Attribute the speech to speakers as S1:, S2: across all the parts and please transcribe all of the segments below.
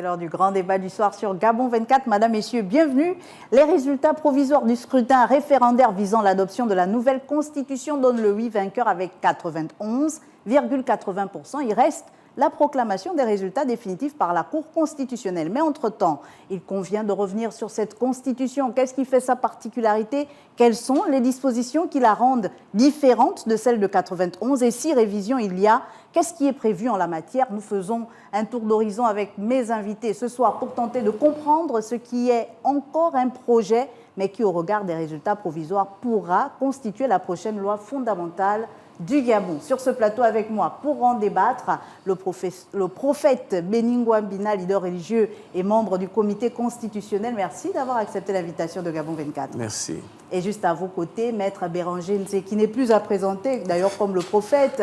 S1: C'est l'heure du grand débat du soir sur Gabon 24. Madame, Messieurs, bienvenue. Les résultats provisoires du scrutin référendaire visant l'adoption de la nouvelle constitution donnent le oui vainqueur avec 91,80%. Il reste la proclamation des résultats définitifs par la Cour constitutionnelle. Mais entre-temps, il convient de revenir sur cette constitution. Qu'est-ce qui fait sa particularité? Quelles sont les dispositions qui la rendent différente de celle de 91? Et si révision il y a, qu'est-ce qui est prévu en la matière? Nous faisons un tour d'horizon avec mes invités ce soir pour tenter de comprendre ce qui est encore un projet, mais qui, au regard des résultats provisoires, pourra constituer la prochaine loi fondamentale du Gabon. Sur ce plateau avec moi, pour en débattre, le prophète Beningwa Mbina, leader religieux et membre du comité constitutionnel. Merci d'avoir accepté l'invitation de Gabon 24.
S2: Merci.
S1: Et juste à vos côtés, Maître Béranger Nzé, qui n'est plus à présenter, d'ailleurs comme le prophète,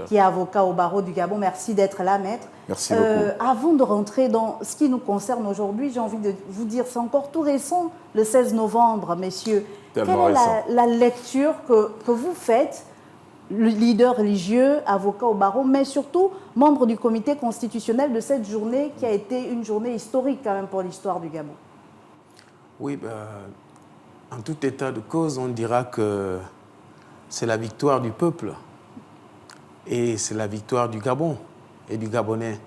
S1: qui est avocat au barreau du Gabon. Merci d'être là, Maître.
S2: Merci beaucoup.
S1: Avant de rentrer dans ce qui nous concerne aujourd'hui, j'ai envie de vous dire, c'est encore tout récent, le 16 novembre, messieurs.
S2: Tellement
S1: Quelle est la lecture que vous faites, le leader religieux, avocat au barreau, mais surtout membre du comité constitutionnel, de cette journée qui a été une journée historique quand même pour l'histoire du Gabon?
S2: Oui, en tout état de cause, on dira que c'est la victoire du peuple et c'est la victoire du Gabon et du Gabonais.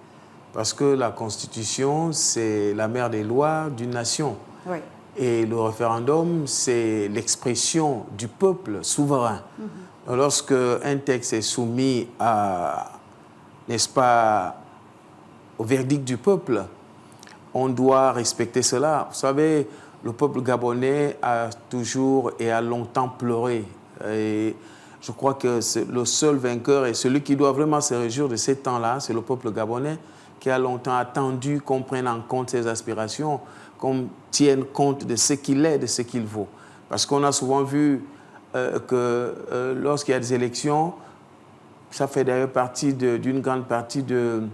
S2: Parce que la Constitution, c'est la mère des lois d'une nation.
S1: Oui.
S2: Et le référendum, c'est l'expression du peuple souverain. Lorsque un texte est soumis à, n'est-ce pas, au verdict du peuple, on doit respecter cela. Vous savez, le peuple gabonais a toujours et a longtemps pleuré. Et je crois que le seul vainqueur et celui qui doit vraiment se réjouir de ces temps-là, c'est le peuple gabonais qui a longtemps attendu qu'on prenne en compte ses aspirations, qu'on tienne compte de ce qu'il est, de ce qu'il vaut. Parce qu'on a souvent vu que lorsqu'il y a des élections, ça fait d'ailleurs partie d'une grande partie de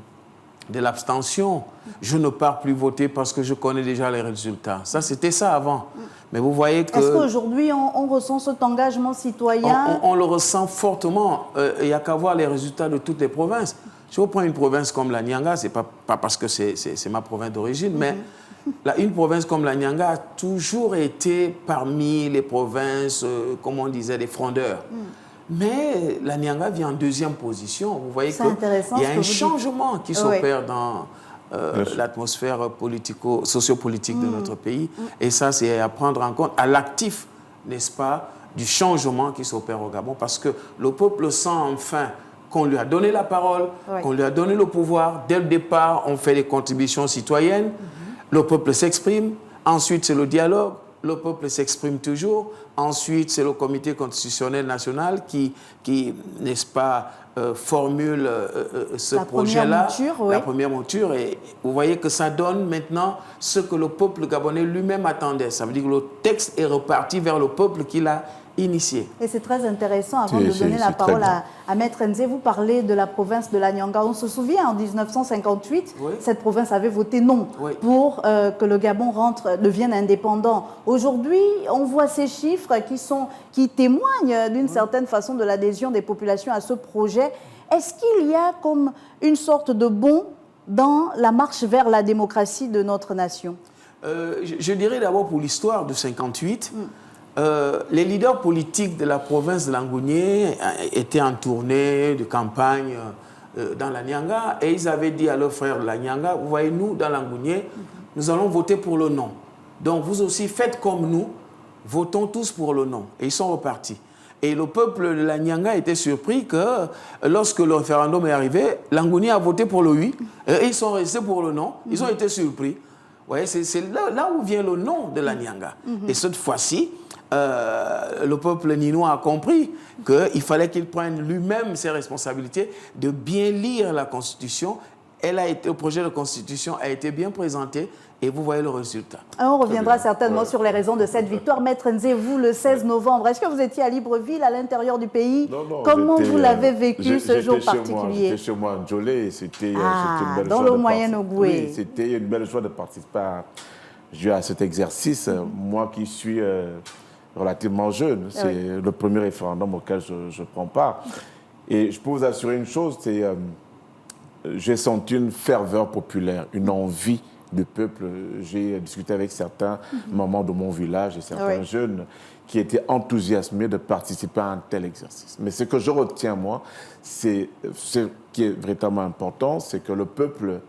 S2: l'abstention. Je ne pars plus voter parce que je connais déjà les résultats. Ça, c'était ça avant. Mais vous voyez que...
S1: Est-ce qu'aujourd'hui, on ressent cet engagement citoyen?
S2: On le ressent fortement. Il n'y a qu'à voir les résultats de toutes les provinces. Si vous prenez une province comme la Nyanga, ce n'est pas parce que c'est ma province d'origine, mais une province comme la Nyanga a toujours été parmi les provinces, comme on disait, des frondeurs. Mais la Nyanga vient en deuxième position. Vous voyez qu'il y a un changement qui s'opère dans l'atmosphère sociopolitique de notre pays. Et ça, c'est à prendre en compte à l'actif, n'est-ce pas, du changement qui s'opère au Gabon. Parce que le peuple sent enfin qu'on lui a donné la parole, qu'on lui a donné le pouvoir. Dès le départ, on fait des contributions citoyennes. Le peuple s'exprime. Ensuite, c'est le dialogue. Le peuple s'exprime toujours. Ensuite, c'est le comité constitutionnel national qui n'est-ce pas, formule ce projet-là, la première mouture. Et vous voyez que ça donne maintenant ce que le peuple gabonais lui-même attendait. Ça veut dire que le texte est reparti vers le peuple qui l'a initié.
S1: Et c'est très intéressant, avant de donner la parole à Maître Nzé, vous parlez de la province de la Nyanga. On se souvient, en 1958, cette province avait voté non pour que le Gabon devienne indépendant. Aujourd'hui, on voit ces chiffres qui témoignent d'une certaine façon de l'adhésion des populations à ce projet. Est-ce qu'il y a comme une sorte de bond dans la marche vers la démocratie de notre nation?
S2: Je dirais d'abord pour l'histoire de 58, les leaders politiques de la province de Langounié étaient en tournée de campagne dans la Nyanga et ils avaient dit à leurs frères de la Nyanga, vous voyez, nous, dans Langounié, nous allons voter pour le non. Donc vous aussi, faites comme nous, votons tous pour le non. Et ils sont repartis. Et le peuple de la Nyanga était surpris que lorsque le référendum est arrivé, Langounié a voté pour le oui et ils sont restés pour le non. Ils ont été surpris. Vous voyez, c'est là où vient le non de la Nyanga. Et cette fois-ci, le peuple ninois a compris qu'il fallait qu'il prenne lui-même ses responsabilités de bien lire la Constitution. Le projet de Constitution a été bien présenté et vous voyez le résultat.
S1: On reviendra certainement sur les raisons de cette victoire. Maître Nzé, vous, le 16 novembre, est-ce que vous étiez à Libreville, à l'intérieur du pays?
S3: Non,
S1: comment vous l'avez vécu ce jour particulier?
S3: J'étais chez moi en Djolé et c'était une belle
S1: dans
S3: joie
S1: le Moyen-Ogoué.
S3: Oui, c'était une belle joie de participer à cet exercice. Moi qui suis relativement jeune, c'est le premier référendum auquel je prends part. Et je peux vous assurer une chose, c'est j'ai senti une ferveur populaire, une envie du peuple. J'ai discuté avec certains mamans de mon village et certains jeunes qui étaient enthousiasmés de participer à un tel exercice. Mais ce que je retiens, moi, c'est ce qui est véritablement important, c'est que le peuple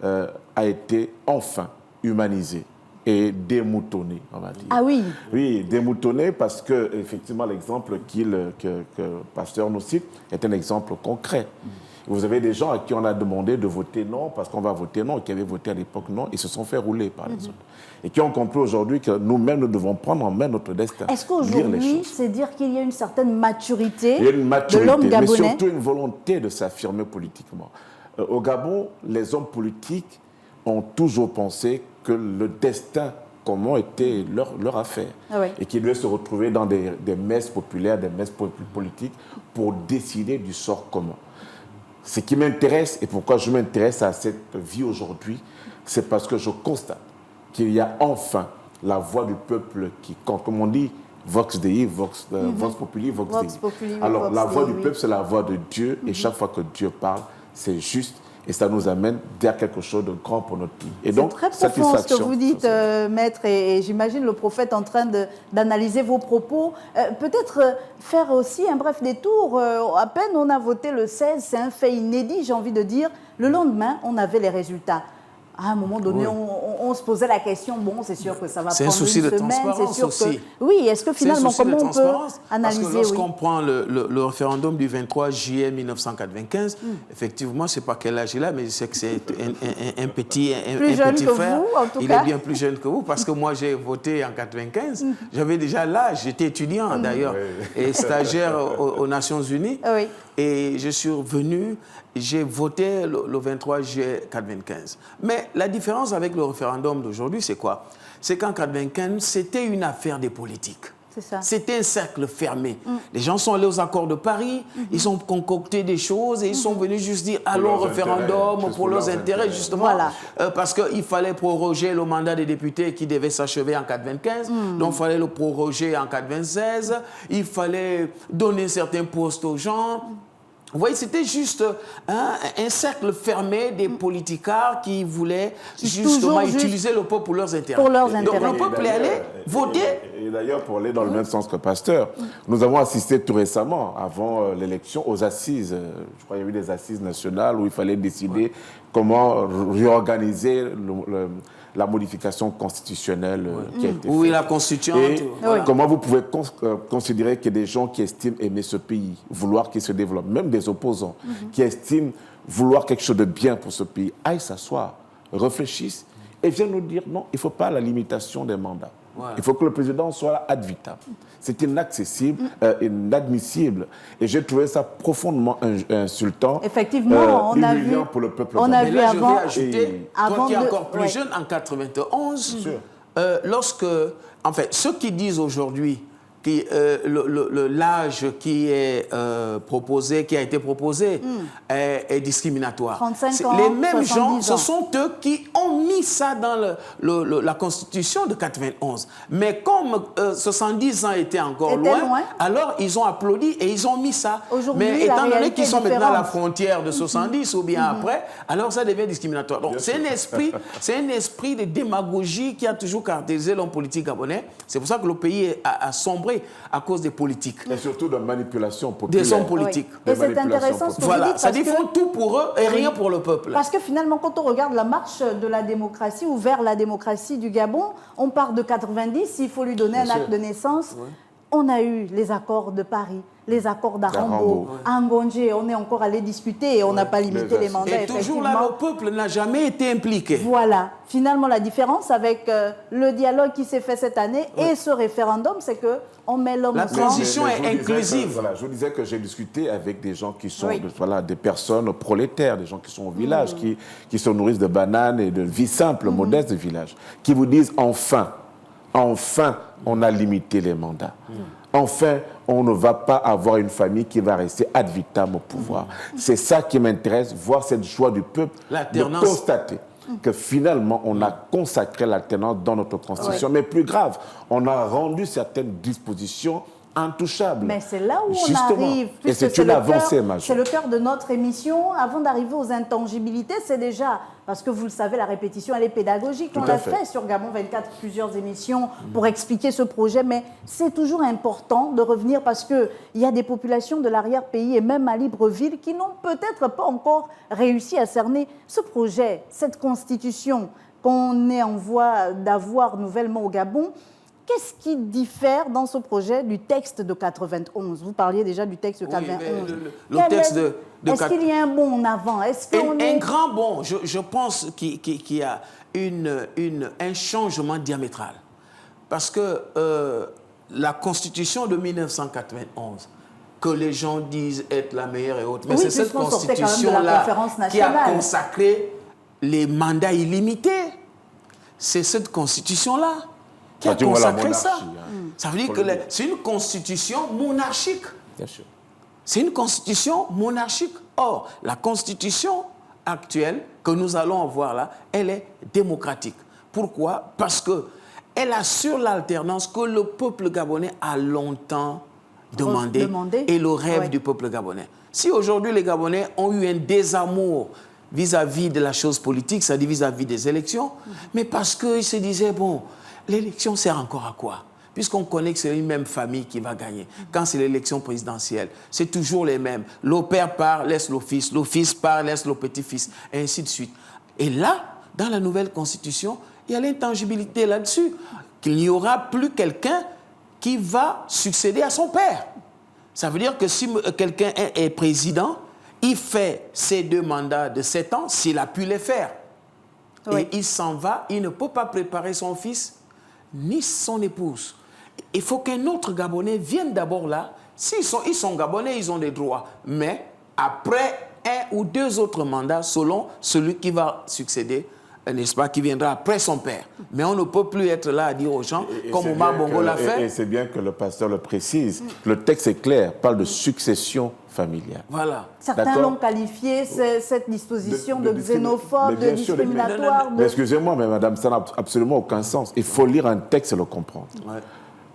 S3: a été enfin humanisé et démoutonné, on va dire.
S1: Ah oui.
S3: Oui, démoutonné parce que, effectivement, l'exemple que Pasteur nous cite est un exemple concret. Vous avez des gens à qui on a demandé de voter non parce qu'on va voter non, qui avaient voté à l'époque non, ils se sont fait rouler par les autres. Et qui ont compris aujourd'hui que nous-mêmes, nous devons prendre en main notre destin.
S1: Est-ce qu'aujourd'hui, c'est dire qu'il y a une certaine maturité,
S3: il y a une maturité,
S1: de l'homme gabonais,
S3: mais surtout une volonté de s'affirmer politiquement. Au Gabon, les hommes politiques ont toujours pensé que le destin commun était leur affaire et qu'ils devaient se retrouver dans des messes populaires, des messes politiques pour décider du sort commun. Ce qui m'intéresse et pourquoi je m'intéresse à cette vie aujourd'hui, c'est parce que je constate qu'il y a enfin la voix du peuple qui compte. Comme on dit, Vox Dei, Vox Populi, Vox Dei. Alors, la voix du peuple, c'est la voix de Dieu et chaque fois que Dieu parle, c'est juste et ça nous amène vers quelque chose de grand pour notre pays. Et donc,
S1: c'est très profond ce que vous dites, maître, et j'imagine le prophète en train d'analyser vos propos. Peut-être faire aussi un bref détour. À peine on a voté le 16, c'est un fait inédit, j'ai envie de dire. Le lendemain, on avait les résultats. À un moment donné, on se posait la question, bon, c'est sûr que ça va prendre une semaine.
S2: C'est un souci de transparence aussi.
S1: Oui, est-ce que finalement, comment on peut analyser?
S2: Parce que lorsqu'on prend le référendum du 23 juillet 1995, effectivement, je ne sais pas quel âge il a, mais je sais que c'est un petit frère.
S1: Vous, en tout
S2: il
S1: cas.
S2: est bien plus jeune que vous, parce que moi, j'ai voté en 95. J'avais déjà l'âge, j'étais étudiant d'ailleurs, et stagiaire aux Nations Unies.
S1: Oui.
S2: Et je suis revenu, j'ai voté le 23 juillet 1995. Mais la différence avec le référendum d'aujourd'hui, c'est quoi? C'est qu'en 1995, c'était une affaire des politiques.
S1: C'est ça.
S2: C'était un cercle fermé. Les gens sont allés aux accords de Paris, ils ont concocté des choses et ils sont venus juste dire allons au référendum pour leurs intérêts, justement.
S1: Voilà.
S2: Parce qu'il fallait proroger le mandat des députés qui devait s'achever en 1995. Donc il fallait le proroger en 1996. Il fallait donner certains postes aux gens. Vous voyez, c'était juste un cercle fermé des politicards qui voulaient justement utiliser le peuple pour leurs intérêts. Donc le peuple est allé voter.
S3: Et d'ailleurs, pour aller dans le même sens que Pasteur, nous avons assisté tout récemment, avant l'élection, aux assises. Je crois qu'il y a eu des assises nationales où il fallait décider comment réorganiser la modification constitutionnelle qui a été faite.
S2: Oui, la constituante.
S3: Et comment vous pouvez considérer qu'il y a des gens qui estiment aimer ce pays, vouloir qu'il se développe, même des opposants, qui estiment vouloir quelque chose de bien pour ce pays, aillent s'asseoir, réfléchissent et viennent nous dire non, il ne faut pas la limitation des mandats. Il faut que le président soit ad vitam. C'est inaccessible, inadmissible. Et j'ai trouvé ça profondément insultant.
S1: Effectivement, on a vu
S3: pour le peuple.
S1: On a vu
S2: là,
S1: avant.
S2: Je vais ajouter, toi qui es encore plus jeune, en 91, lorsque, en fait, ceux qui disent aujourd'hui que l'âge qui est proposé, qui a été proposé, est discriminatoire.
S1: 35 ans,
S2: les mêmes gens,
S1: ans.
S2: ce sont eux qui ont mis ça dans la Constitution de 91. Mais comme 70 ans étaient encore loin, alors ils ont applaudi et ils ont mis ça. Mais étant donné qu'ils sont maintenant à la frontière de 70 ou bien après, alors ça devient discriminatoire. Donc c'est un esprit de démagogie qui a toujours caractérisé l'homme politique gabonais. C'est pour ça que le pays a sombré à cause des politiques.
S3: Et surtout de manipulation populaire.
S2: Des hommes politiques.
S1: Et c'est intéressant ce que vous dites.
S2: Ça dit qu'ils font tout pour eux et rien pour le peuple.
S1: Parce que finalement, quand on regarde la marche de la démocratie ou vers la démocratie du Gabon, on part de 90, il faut lui donner un acte de naissance. On a eu les accords de Paris, les accords d'Arambo, à Ngondje, on est encore allé discuter et on n'a pas limité les mandats.
S2: Et toujours là, le peuple n'a jamais été impliqué.
S1: Voilà. Finalement, la différence avec le dialogue qui s'est fait cette année et ce référendum, c'est qu'on met l'homme au centre.
S2: La transition est inclusive.
S3: Je vous disais que j'ai discuté avec des gens qui sont des personnes prolétaires, des gens qui sont au village, qui se nourrissent de bananes et de vie simple, modeste de village, qui vous disent enfin, on a limité les mandats. Enfin, on ne va pas avoir une famille qui va rester ad vitam au pouvoir. C'est ça qui m'intéresse, voir cette joie du peuple, de constater que finalement, on a consacré l'alternance dans notre Constitution. Mais plus grave, on a rendu certaines dispositions intouchable.
S1: Mais c'est là où
S3: Justement.
S1: on arrive.
S3: Et c'est une avancée majeure.
S1: C'est le cœur de notre émission. Avant d'arriver aux intangibilités, c'est déjà, parce que vous le savez, la répétition, elle est pédagogique. On l'a fait sur Gabon 24, plusieurs émissions pour expliquer ce projet. Mais c'est toujours important de revenir parce qu'il y a des populations de l'arrière-pays et même à Libreville qui n'ont peut-être pas encore réussi à cerner ce projet, cette constitution qu'on est en voie d'avoir nouvellement au Gabon. Qu'est-ce qui diffère dans ce projet du texte de 91? Vous parliez déjà du texte de 91.
S2: Le texte de
S1: Est-ce qu'il y a un bond en avant?
S2: Un grand bond. Je pense qu'il y a un changement diamétral. Parce que la Constitution de 1991, que les gens disent être la meilleure et autre, mais c'est cette Constitution-là qui a consacré les mandats illimités. C'est cette Constitution-là qui a consacré ça. Ça veut dire que c'est une constitution monarchique.
S3: Bien sûr.
S2: C'est une constitution monarchique. Or, la constitution actuelle que nous allons avoir là, elle est démocratique. Pourquoi? Parce qu'elle assure l'alternance que le peuple gabonais a longtemps demandé. Et le rêve du peuple gabonais. Si aujourd'hui les Gabonais ont eu un désamour vis-à-vis de la chose politique, c'est-à-dire vis-à-vis des élections, mais parce qu'ils se disaient, bon, l'élection sert encore à quoi? Puisqu'on connaît que c'est une même famille qui va gagner. Quand c'est l'élection présidentielle, c'est toujours les mêmes. Le père part, laisse le fils part, laisse le petit-fils, et ainsi de suite. Et là, dans la nouvelle constitution, il y a l'intangibilité là-dessus, qu'il n'y aura plus quelqu'un qui va succéder à son père. Ça veut dire que si quelqu'un est président, il fait ses 2 mandats de 7 ans, s'il a pu les faire. Oui. Et il s'en va, il ne peut pas préparer son fils ni son épouse. Il faut qu'un autre Gabonais vienne d'abord là. Ils sont Gabonais, ils ont des droits. Mais après 1 ou 2 autres mandats, selon celui qui va succéder, n'est-ce pas, qui viendra après son père. Mais on ne peut plus être là à dire aux gens, comme Omar Bongo l'a fait.
S3: Et c'est bien que le pasteur le précise. Le texte est clair, parle de succession familiale.
S2: Voilà.
S1: Certains l'ont qualifié, cette disposition de xénophobe, de discriminatoire.
S3: Mais excusez-moi, mais madame, ça n'a absolument aucun sens. Il faut lire un texte et le comprendre. Ouais.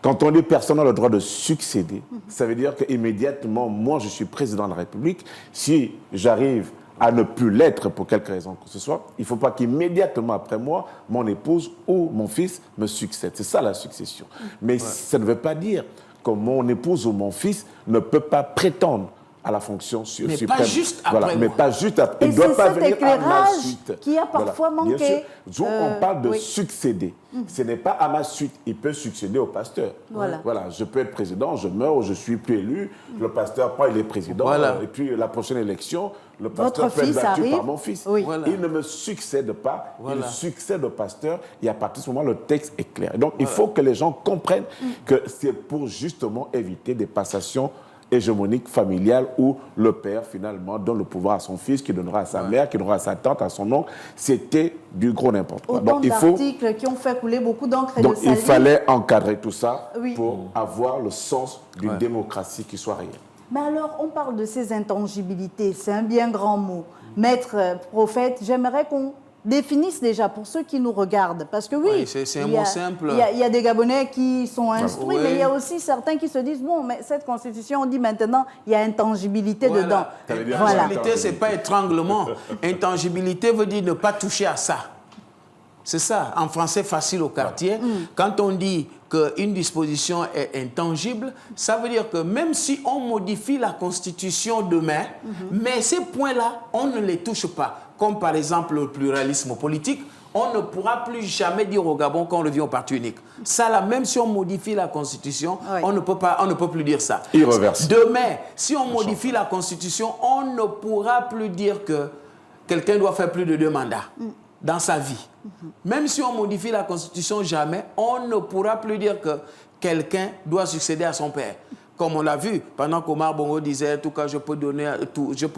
S3: Quand on dit personne n'a le droit de succéder, ça veut dire qu'immédiatement, moi, je suis président de la République. Si j'arrive à ne plus l'être pour quelque raison que ce soit, il ne faut pas qu'immédiatement après moi, mon épouse ou mon fils me succède. C'est ça la succession. Mais ça ne veut pas dire que mon épouse ou mon fils ne peut pas prétendre à la fonction suprême.
S2: Mais pas juste après moi.
S3: Mais pas juste après. Il ne doit pas venir à ma suite.
S1: Qui a parfois manqué.
S3: On parle de succéder. Ce n'est pas à ma suite. Il peut succéder au pasteur. Voilà. Je peux être président, je meurs, je suis plus élu. Le pasteur prend, il est président. Et puis la prochaine élection, le pasteur peut être battu par mon fils. Il ne me succède pas. Il succède au pasteur. Et à partir de ce moment, le texte est clair. Et donc, il faut que les gens comprennent que c'est pour justement éviter des passations hégémonique familiale où le père, finalement, donne le pouvoir à son fils, qui donnera à sa mère, qui donnera à sa tante, à son oncle. C'était du gros n'importe quoi.
S1: Autant d'articles qui ont fait couler beaucoup d'encre et de salive.
S3: Donc, il fallait encadrer tout ça pour avoir le sens d'une démocratie qui soit réelle.
S1: Mais alors, on parle de ces intangibilités. C'est un bien grand mot. Maître, prophète, j'aimerais qu'on définissent déjà pour ceux qui nous regardent. Parce que
S2: c'est un mot simple.
S1: Il y a des Gabonais qui sont instruits, mais il y a aussi certains qui se disent, bon, mais cette constitution, on dit maintenant, il y a intangibilité dedans.
S2: Intangibilité, ce n'est pas étranglement. Intangibilité veut dire ne pas toucher à ça. C'est ça, en français facile au quartier. Quand on dit qu'une disposition est intangible, ça veut dire que même si on modifie la Constitution demain, mais ces points-là, on ne les touche pas. Comme par exemple le pluralisme politique, on ne pourra plus jamais dire au Gabon qu'on revient au parti unique. Ça là, même si on modifie la Constitution, on ne peut plus dire ça.
S3: Irréversible.
S2: Demain, si on modifie la Constitution, on ne pourra plus dire que quelqu'un doit faire plus de 2 mandats dans sa vie. Même si on modifie la Constitution, jamais, on ne pourra plus dire que quelqu'un doit succéder à son père. Comme on l'a vu, pendant qu'Omar Bongo disait, en tout cas, je peux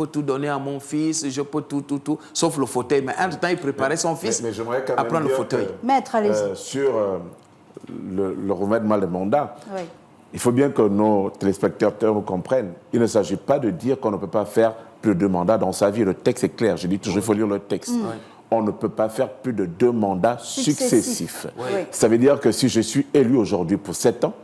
S2: tout donner à mon fils, je peux tout, sauf le fauteuil. Mais entre-temps, il préparait son fils à prendre le fauteuil.
S1: Maître, allez-y.
S3: Sur le renouvellement des mandats, il faut bien que nos téléspectateurs nous comprennent. Il ne s'agit pas de dire qu'on ne peut pas faire plus de 2 mandats dans sa vie. Le texte est clair. Je dis toujours, il faut lire le texte. On ne peut pas faire plus de 2 mandats successifs. Ça veut dire que si je suis élu aujourd'hui pour 7 ans,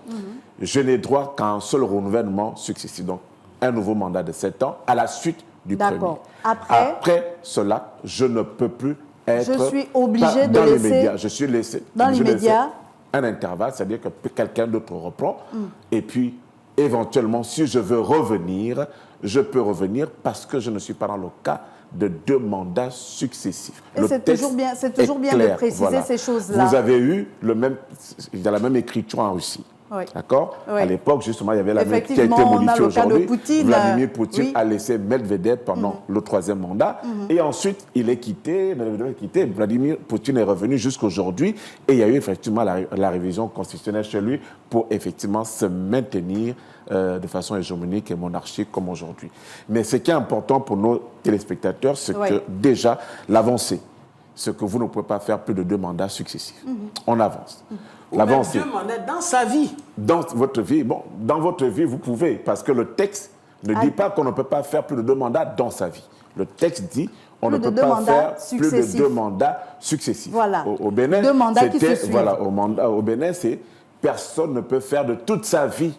S3: je n'ai droit qu'à un seul renouvellement successif. Donc, un nouveau mandat de 7 ans à la suite du premier. Après cela, je ne peux plus être...
S1: Je suis obligé de laisser...
S3: Je suis laissé...
S1: Dans l'immédiat...
S3: un intervalle, c'est-à-dire que quelqu'un d'autre reprend. Et puis, éventuellement, si je veux revenir, je peux revenir parce que je ne suis pas dans le cas de 2 mandats successifs.
S1: Et c'est toujours bien de préciser ces choses-là.
S3: Vous avez eu il y a la même écriture en Russie.
S1: Oui.
S3: D'accord.
S1: Oui.
S3: À l'époque, justement, il y avait la même qui a été modifiée aujourd'hui. Vladimir Poutine
S1: oui.
S3: a laissé Medvedev pendant le 3e mandat. Et ensuite, il est quitté, Vladimir Poutine est revenu jusqu'aujourd'hui. Et il y a eu effectivement la révision constitutionnelle chez lui pour effectivement se maintenir de façon hégémonique et monarchique comme aujourd'hui. Mais ce qui est important pour nos téléspectateurs, c'est que déjà, l'avancée, ce que vous ne pouvez pas faire plus de 2 mandats successifs. On avance.
S2: Ou même 2 mandats dans sa vie.
S3: Dans votre vie, dans votre vie, vous pouvez, parce que le texte ne dit pas qu'on ne peut pas faire plus de 2 mandats dans sa vie. Le texte dit on ne peut pas faire plus de 2 mandats successifs.
S1: Voilà.
S3: Au Bénin,
S1: 2 mandats qui se suivent.
S3: Voilà, au Bénin, c'est personne ne peut faire de toute sa vie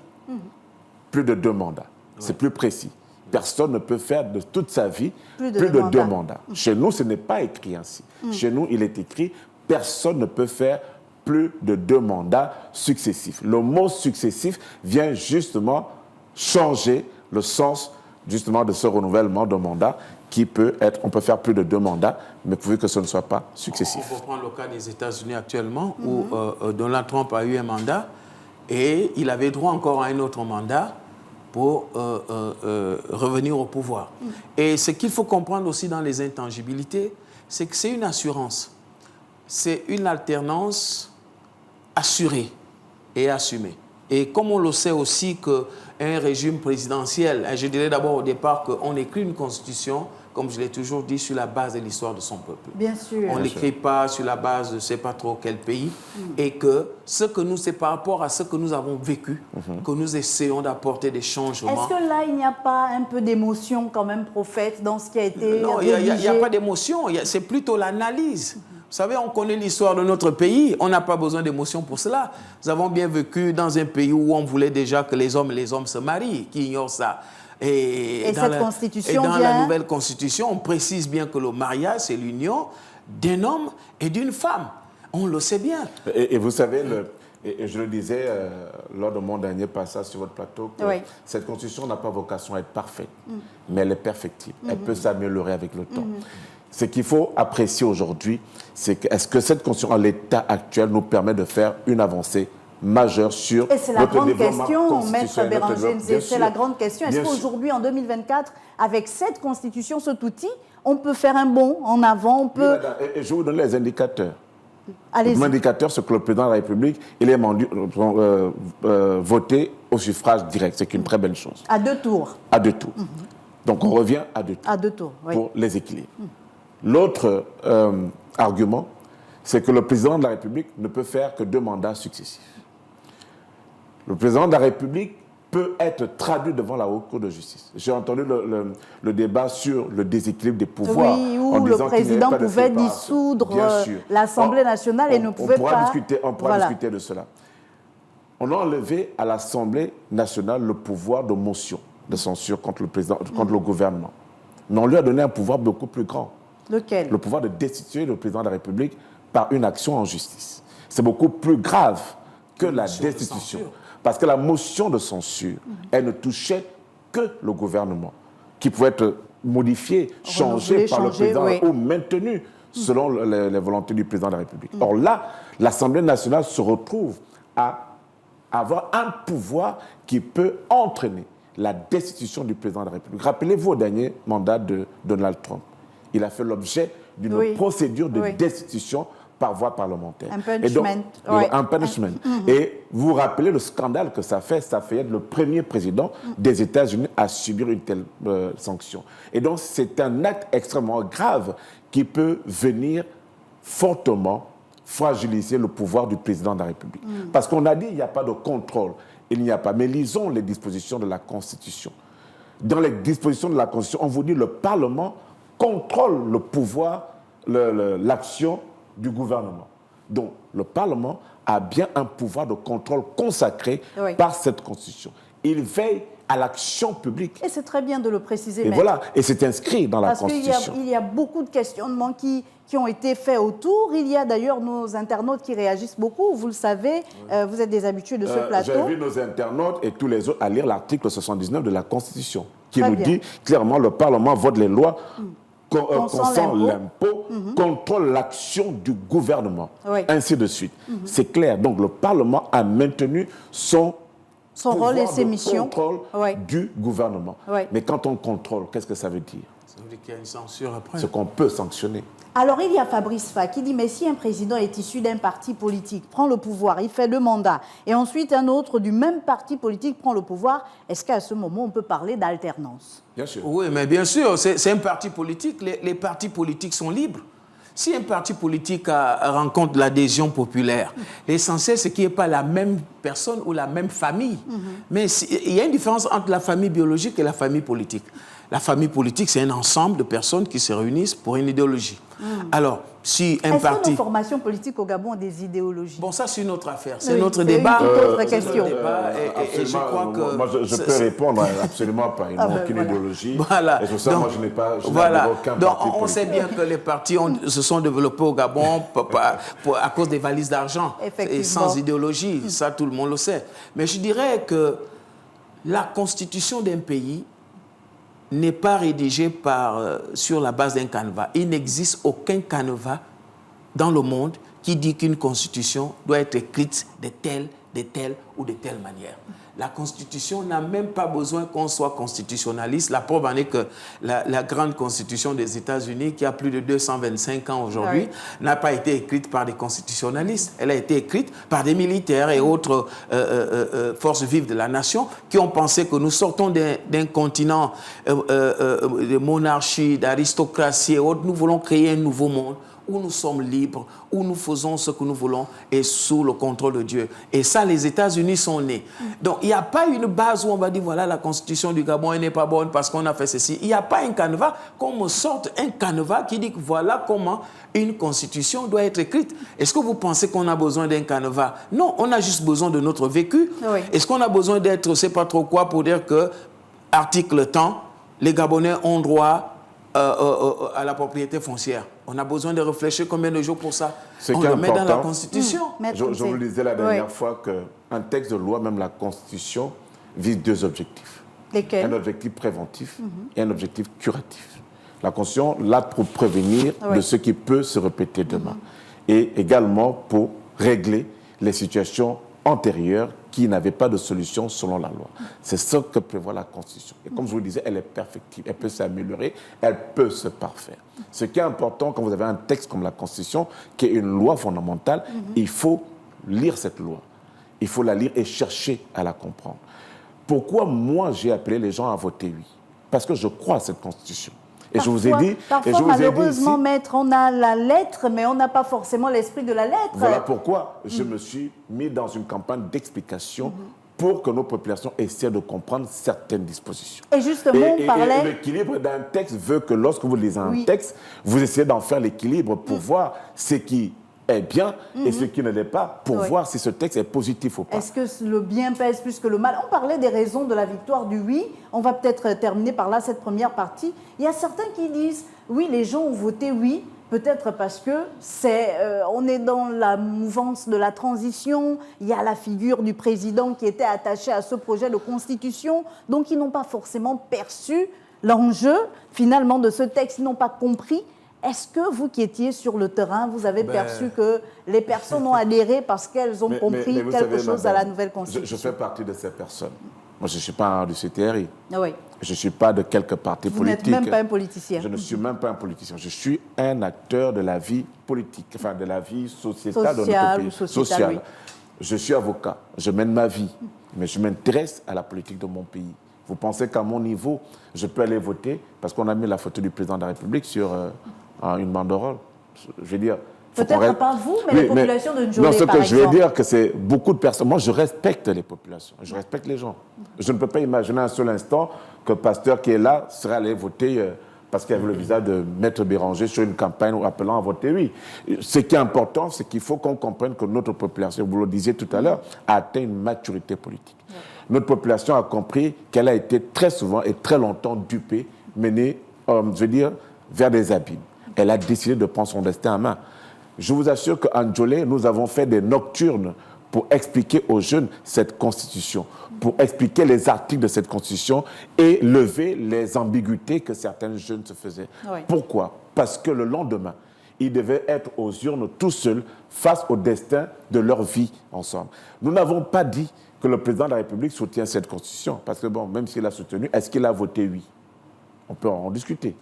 S3: plus de 2 mandats. C'est plus précis. Personne ne peut faire de toute sa vie plus de 2 mandats. Chez nous, ce n'est pas écrit ainsi. Chez nous, il est écrit personne ne peut faire plus de 2 mandats successifs. Le mot successif vient justement changer le sens justement de ce renouvellement de mandat qui peut être, on peut faire plus de 2 mandats, mais pourvu que ce ne soit pas successif.
S2: On peut prendre le cas des États-Unis actuellement, où Donald Trump a eu un mandat et il avait droit encore à un autre mandat pour revenir au pouvoir. Et ce qu'il faut comprendre aussi dans les intangibilités, c'est que c'est une assurance. C'est une alternance assurée et assumée. Et comme on le sait aussi qu'un régime présidentiel, je dirais d'abord au départ qu'on écrit une constitution, comme je l'ai toujours dit, sur la base de l'histoire de son peuple.
S1: Bien sûr.
S2: On ne l'écrit pas sur la base de je ne sais pas trop quel pays. Et que ce que nous, c'est par rapport à ce que nous avons vécu, que nous essayons d'apporter des changements.
S1: Est-ce que là, il n'y a pas un peu d'émotion quand même, prophète, dans ce qui a été
S2: Non, il n'y a pas d'émotion, c'est plutôt l'analyse. Vous savez, on connaît l'histoire de notre pays, on n'a pas besoin d'émotion pour cela. Nous avons bien vécu dans un pays où on voulait déjà que les hommes se marient, qui ignorent ça. Et dans la nouvelle constitution, on précise bien que le mariage, c'est l'union d'un homme et d'une femme. On le sait bien.
S3: Et vous savez, et je le disais lors de mon dernier passage sur votre plateau, que cette constitution n'a pas vocation à être parfaite, mais elle est perfectible. Elle peut s'améliorer avec le temps. Ce qu'il faut apprécier aujourd'hui, c'est que est-ce que cette constitution, en l'état actuel, nous permet de faire une avancée majeure sur
S1: et c'est la grande question, Maître Béranger, c'est la grande question. Est-ce qu'aujourd'hui, en 2024, avec cette constitution, cet outil, on peut faire un bond en avant, on peut...
S3: Oui, et je vais vous donner les indicateurs.
S1: Allez-y.
S3: L'indicateur, c'est que le président de la République, il est voté au suffrage direct. C'est une très belle chose.
S1: À 2 tours.
S3: À 2 tours. Donc on revient à 2 tours.
S1: À 2 tours, oui.
S3: Pour les équilibres. L'autre argument, c'est que le président de la République ne peut faire que 2 mandats successifs. Le président de la République peut être traduit devant la Haute Cour de justice. J'ai entendu le débat sur le déséquilibre des pouvoirs.
S1: Oui, où le président pouvait dissoudre l'Assemblée nationale et ne pouvait pas...
S3: On pourra discuter de cela. On a enlevé à l'Assemblée nationale le pouvoir de motion, de censure contre le président, contre le gouvernement. Mais on lui a donné un pouvoir beaucoup plus grand.
S1: Lequel ?
S3: Le pouvoir de destituer le président de la République par une action en justice. C'est beaucoup plus grave que la destitution. Parce que la motion de censure, elle ne touchait que le gouvernement, qui pouvait être modifié, changé par le président ou maintenu selon les volontés du président de la République. Or là, l'Assemblée nationale se retrouve à avoir un pouvoir qui peut entraîner la destitution du président de la République. Rappelez-vous au dernier mandat de Donald Trump. Il a fait l'objet d'une procédure de destitution par voie parlementaire. Un punishment. Et vous vous rappelez le scandale que ça fait être le premier président des États-Unis à subir une telle sanction. Et donc, c'est un acte extrêmement grave qui peut venir fortement fragiliser le pouvoir du président de la République. Parce qu'on a dit qu'il n'y a pas de contrôle. Il n'y a pas. Mais lisons les dispositions de la Constitution. Dans les dispositions de la Constitution, on vous dit que le Parlement contrôle le pouvoir, l'action du gouvernement. Donc, le Parlement a bien un pouvoir de contrôle consacré par cette Constitution. Il veille à l'action publique.
S1: Et c'est très bien de le préciser.
S3: Et voilà, et c'est inscrit dans la Constitution.
S1: Parce qu'il y a beaucoup de questionnements qui ont été faits autour. Il y a d'ailleurs nos internautes qui réagissent beaucoup. Vous le savez, vous êtes des habitués de ce plateau.
S3: J'invite nos internautes et tous les autres à lire l'article 79 de la Constitution, qui nous dit clairement le Parlement vote les lois, consent l'impôt, contrôle l'action du gouvernement, ainsi de suite. C'est clair. Donc le Parlement a maintenu son
S1: rôle et ses missions.
S3: Contrôle du gouvernement. Mais quand on contrôle, qu'est-ce que ça veut dire?
S2: Ça veut dire qu'il y a une censure après.
S3: Ce qu'on peut sanctionner.
S1: Alors, il y a Fabrice Fa qui dit, mais si un président est issu d'un parti politique, prend le pouvoir, il fait 2 mandats, et ensuite un autre du même parti politique prend le pouvoir, est-ce qu'à ce moment, on peut parler d'alternance?
S3: Bien sûr.
S2: Oui, mais bien sûr, c'est un parti politique. Les partis politiques sont libres. Si un parti politique rencontre l'adhésion populaire, l'essentiel, c'est qu'il n'y ait pas la même personne ou la même famille. Mais il y a une différence entre la famille biologique et la famille politique. La famille politique, c'est un ensemble de personnes qui se réunissent pour une idéologie. Alors, si un parti...
S1: Est-ce que nos formations politiques au Gabon ont des idéologies?
S2: Bon, ça, c'est une autre affaire. C'est notre débat.
S1: C'est une autre question.
S2: Et je crois que...
S3: Moi, je peux répondre absolument pas. Ils n'ont aucune idéologie.
S2: Voilà.
S3: Et sur ça, moi, je n'ai pas aucun
S2: Donc,
S3: parti politique.
S2: on sait bien que les partis se sont développés au Gabon à cause des valises d'argent et sans idéologie. Ça, tout le monde le sait. Mais je dirais que la constitution d'un pays n'est pas rédigée sur la base d'un canevas. Il n'existe aucun canevas dans le monde qui dit qu'une constitution doit être écrite de telle ou de telle manière. La Constitution n'a même pas besoin qu'on soit constitutionnaliste. La preuve en est que la grande Constitution des États-Unis, qui a plus de 225 ans aujourd'hui, n'a pas été écrite par des constitutionnalistes. Elle a été écrite par des militaires et autres forces vives de la nation qui ont pensé que nous sortons d'un continent de monarchie, d'aristocratie et autres. Nous voulons créer un nouveau monde où nous sommes libres, où nous faisons ce que nous voulons et sous le contrôle de Dieu. Et ça, les États-Unis sont nés. Donc, il n'y a pas une base où on va dire, voilà, la constitution du Gabon n'est pas bonne parce qu'on a fait ceci. Il n'y a pas un canevas, qu'on me sorte un canevas qui dit que voilà comment une constitution doit être écrite. Est-ce que vous pensez qu'on a besoin d'un canevas? Non, on a juste besoin de notre vécu. Est-ce qu'on a besoin d'être, je ne sais pas trop quoi, pour dire que, article temps, les Gabonais ont droit à la propriété foncière? On a besoin de réfléchir combien de jours pour ça? On le met dans la Constitution.
S3: Je vous le disais la dernière fois qu'un texte de loi, même la Constitution, vise 2 objectifs.
S1: Lesquels?
S3: Un objectif préventif et un objectif curatif. La Constitution, là pour prévenir de ce qui peut se répéter demain. Et également pour régler les situations antérieures qui n'avaient pas de solution selon la loi. C'est ce que prévoit la Constitution. Et comme je vous le disais, elle est perfectible, elle peut s'améliorer, elle peut se parfaire. Ce qui est important quand vous avez un texte comme la Constitution, qui est une loi fondamentale, il faut lire cette loi. Il faut la lire et chercher à la comprendre. Pourquoi moi j'ai appelé les gens à voter oui? Parce que je crois à cette Constitution. Et
S1: parfois,
S3: je vous ai dit...
S1: Parfois, malheureusement, maître, on a la lettre, mais on n'a pas forcément l'esprit de la lettre.
S3: Voilà pourquoi je me suis mis dans une campagne d'explication pour que nos populations essaient de comprendre certaines dispositions.
S1: Et justement, on parlait...
S3: Et l'équilibre d'un texte veut que lorsque vous lisez un texte, vous essayez d'en faire l'équilibre pour voir ce qui est bien et ce qui ne l'est pas, pour voir si ce texte est positif ou pas.
S1: Est-ce que le bien pèse plus que le mal? On parlait des raisons de la victoire du oui. On va peut-être terminer par là cette première partie. Il y a certains qui disent, oui, les gens ont voté oui, peut-être parce que on est dans la mouvance de la transition, il y a la figure du président qui était attaché à ce projet de constitution, donc ils n'ont pas forcément perçu l'enjeu finalement de ce texte, ils n'ont pas compris. Est-ce que vous qui étiez sur le terrain, vous avez perçu que les personnes ont adhéré parce qu'elles ont compris quelque chose à la nouvelle Constitution?
S3: Je fais partie de ces personnes. Moi, je ne suis pas du CTRI.
S1: Oui.
S3: Je ne suis pas de quelque parti politique.
S1: Vous n'êtes même pas un politicien.
S3: Je ne suis même pas un politicien. Je suis un acteur de la vie politique, enfin de la vie sociétale de notre pays. Sociale. Oui. Je suis avocat. Je mène ma vie. Mais je m'intéresse à la politique de mon pays. Vous pensez qu'à mon niveau, je peux aller voter parce qu'on a mis la photo du président de la République sur une banderole? Je veux dire...
S1: Peut-être pas vous, mais les populations de Ndjolé, par exemple.
S3: Non, ce que je veux dire, que c'est beaucoup de personnes. Moi, je respecte les populations, je respecte les gens. Je ne peux pas imaginer un seul instant que le pasteur qui est là serait allé voter parce qu'il y avait le visage de Maître Béranger sur une campagne appelant à voter oui. Ce qui est important, c'est qu'il faut qu'on comprenne que notre population, vous le disiez tout à l'heure, a atteint une maturité politique. Ouais. Notre population a compris qu'elle a été très souvent et très longtemps dupée, menée, vers des abîmes. Elle a décidé de prendre son destin en main. Je vous assure qu'en Djolé, nous avons fait des nocturnes pour expliquer aux jeunes cette constitution, pour expliquer les articles de cette constitution et lever les ambiguïtés que certains jeunes se faisaient. Oui. Pourquoi? Parce que le lendemain, ils devaient être aux urnes tout seuls face au destin de leur vie ensemble. Nous n'avons pas dit que le président de la République soutient cette constitution, parce que bon, même s'il a soutenu, est-ce qu'il a voté oui? On peut en discuter.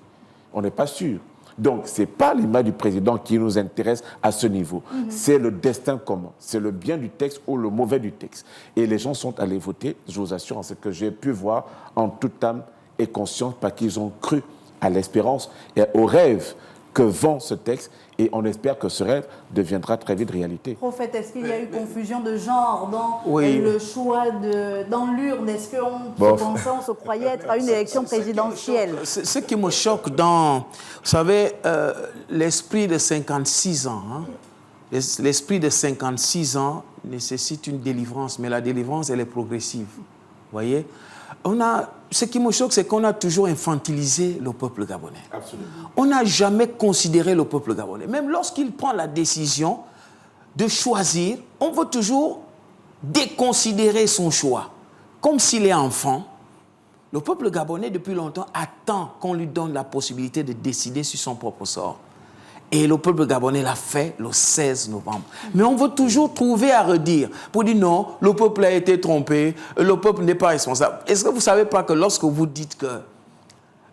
S3: On n'est pas sûr. Donc, ce n'est pas l'image du président qui nous intéresse à ce niveau. C'est le destin commun. C'est le bien du texte ou le mauvais du texte. Et les gens sont allés voter, je vous assure, en ce que j'ai pu voir en toute âme et conscience, parce qu'ils ont cru à l'espérance et au rêve que vend ce texte. Et on espère que ce rêve deviendra très vite réalité.
S1: Prophète, est-ce qu'il y a eu confusion de genre dans le choix dans l'urne? Est-ce qu'on se croyait être à une élection présidentielle?
S2: Ce qui me choque dans, vous savez, l'esprit de 56 ans, l'esprit de 56 ans nécessite une délivrance, mais la délivrance, elle est progressive. Vous voyez? Ce qui me choque, c'est qu'on a toujours infantilisé le peuple gabonais.
S3: Absolument.
S2: On n'a jamais considéré le peuple gabonais. Même lorsqu'il prend la décision de choisir, on veut toujours déconsidérer son choix. Comme s'il est enfant, le peuple gabonais, depuis longtemps, attend qu'on lui donne la possibilité de décider sur son propre sort. Et le peuple gabonais l'a fait le 16 novembre. Mais on veut toujours trouver à redire pour dire non, le peuple a été trompé, le peuple n'est pas responsable. Est-ce que vous ne savez pas que lorsque vous dites que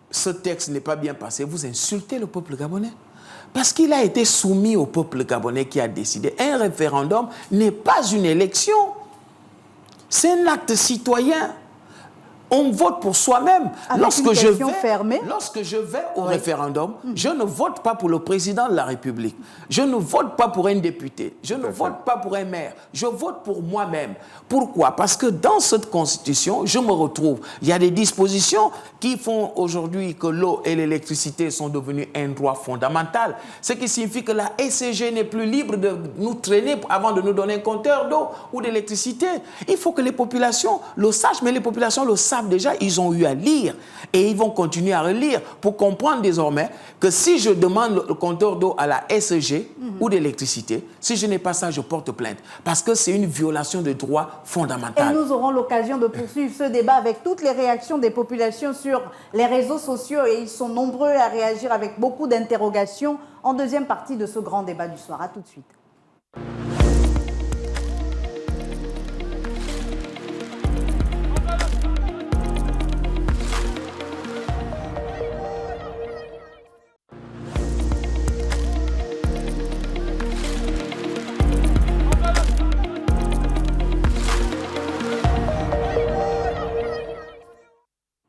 S2: ce texte n'est pas bien passé, vous insultez le peuple gabonais? Parce qu'il a été soumis au peuple gabonais qui a décidé. Un référendum n'est pas une élection. C'est un acte citoyen. On vote pour soi-même. Lorsque je vais au référendum, je ne vote pas pour le président de la République. Je ne vote pas pour un député. Je ne vote pas pour un maire. Je vote pour moi-même. Pourquoi? Parce que dans cette constitution, je me retrouve. Il y a des dispositions qui font aujourd'hui que l'eau et l'électricité sont devenues un droit fondamental. Ce qui signifie que la SCG n'est plus libre de nous traîner avant de nous donner un compteur d'eau ou d'électricité. Il faut que les populations le sachent, mais les populations le savent déjà, ils ont eu à lire et ils vont continuer à relire pour comprendre désormais que si je demande le compteur d'eau à la SEG ou d'électricité, si je n'ai pas ça, je porte plainte parce que c'est une violation de droit fondamental.
S1: Et nous aurons l'occasion de poursuivre ce débat avec toutes les réactions des populations sur les réseaux sociaux et ils sont nombreux à réagir avec beaucoup d'interrogations en deuxième partie de ce grand débat du soir. À tout de suite.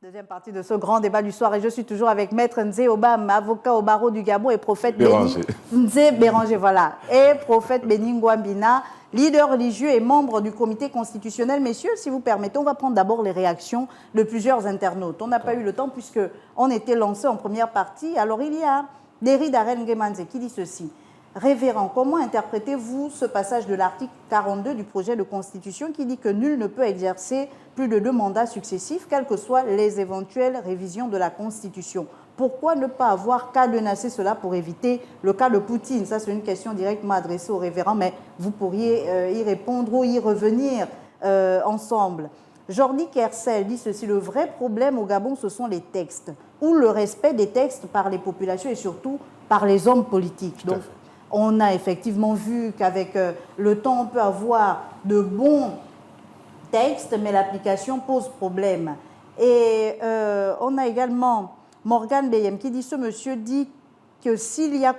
S1: Deuxième partie de ce grand débat du soir et je suis toujours avec Maître Nzé Obam, avocat au barreau du Gabon et prophète Nzé Béranger, voilà, et prophète Béni Ngouambina, leader religieux et membre du comité constitutionnel. Messieurs, si vous permettez, on va prendre d'abord les réactions de plusieurs internautes. On n'a pas eu le temps puisqu'on était lancé en première partie. Alors il y a Derry Darren Ngemanze qui dit ceci. Révérend, comment interprétez-vous ce passage de l'article 42 du projet de constitution qui dit que nul ne peut exercer plus de 2 mandats successifs, quelles que soient les éventuelles révisions de la Constitution? Pourquoi ne pas avoir cadenassé cela pour éviter le cas de Poutine? Ça, c'est une question directement adressée au révérend, mais vous pourriez y répondre ou y revenir ensemble. Jordi Kersel dit ceci, le vrai problème au Gabon, ce sont les textes, ou le respect des textes par les populations et surtout par les hommes politiques. Donc, on a effectivement vu qu'avec le temps, on peut avoir de bons textes, mais l'application pose problème. Et on a également Morgane Beyem qui dit, ce monsieur dit que s'il y a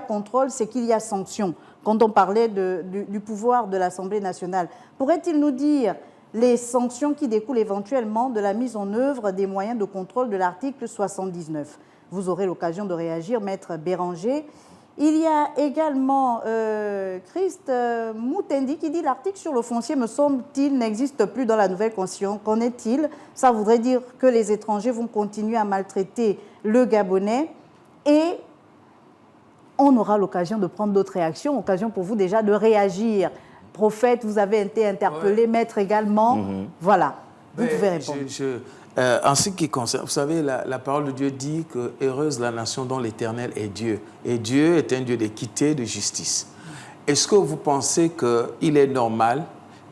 S1: contrôle, c'est qu'il y a sanction, quand on parlait du pouvoir de l'Assemblée nationale. Pourrait-il nous dire les sanctions qui découlent éventuellement de la mise en œuvre des moyens de contrôle de l'article 79? Vous aurez l'occasion de réagir, Maître Béranger. Il y a également Christ Moutendi qui dit l'article sur le foncier, me semble-t-il, n'existe plus dans la nouvelle constitution. Qu'en est-il? Ça voudrait dire que les étrangers vont continuer à maltraiter le Gabonais et on aura l'occasion de prendre d'autres réactions, occasion pour vous déjà de réagir. Prophète, vous avez été interpellé, maître également. Voilà, vous pouvez répondre.
S2: En ce qui concerne, vous savez, la parole de Dieu dit que heureuse la nation dont l'Éternel est Dieu. Et Dieu est un Dieu d'équité, de justice. Est-ce que vous pensez qu'il est normal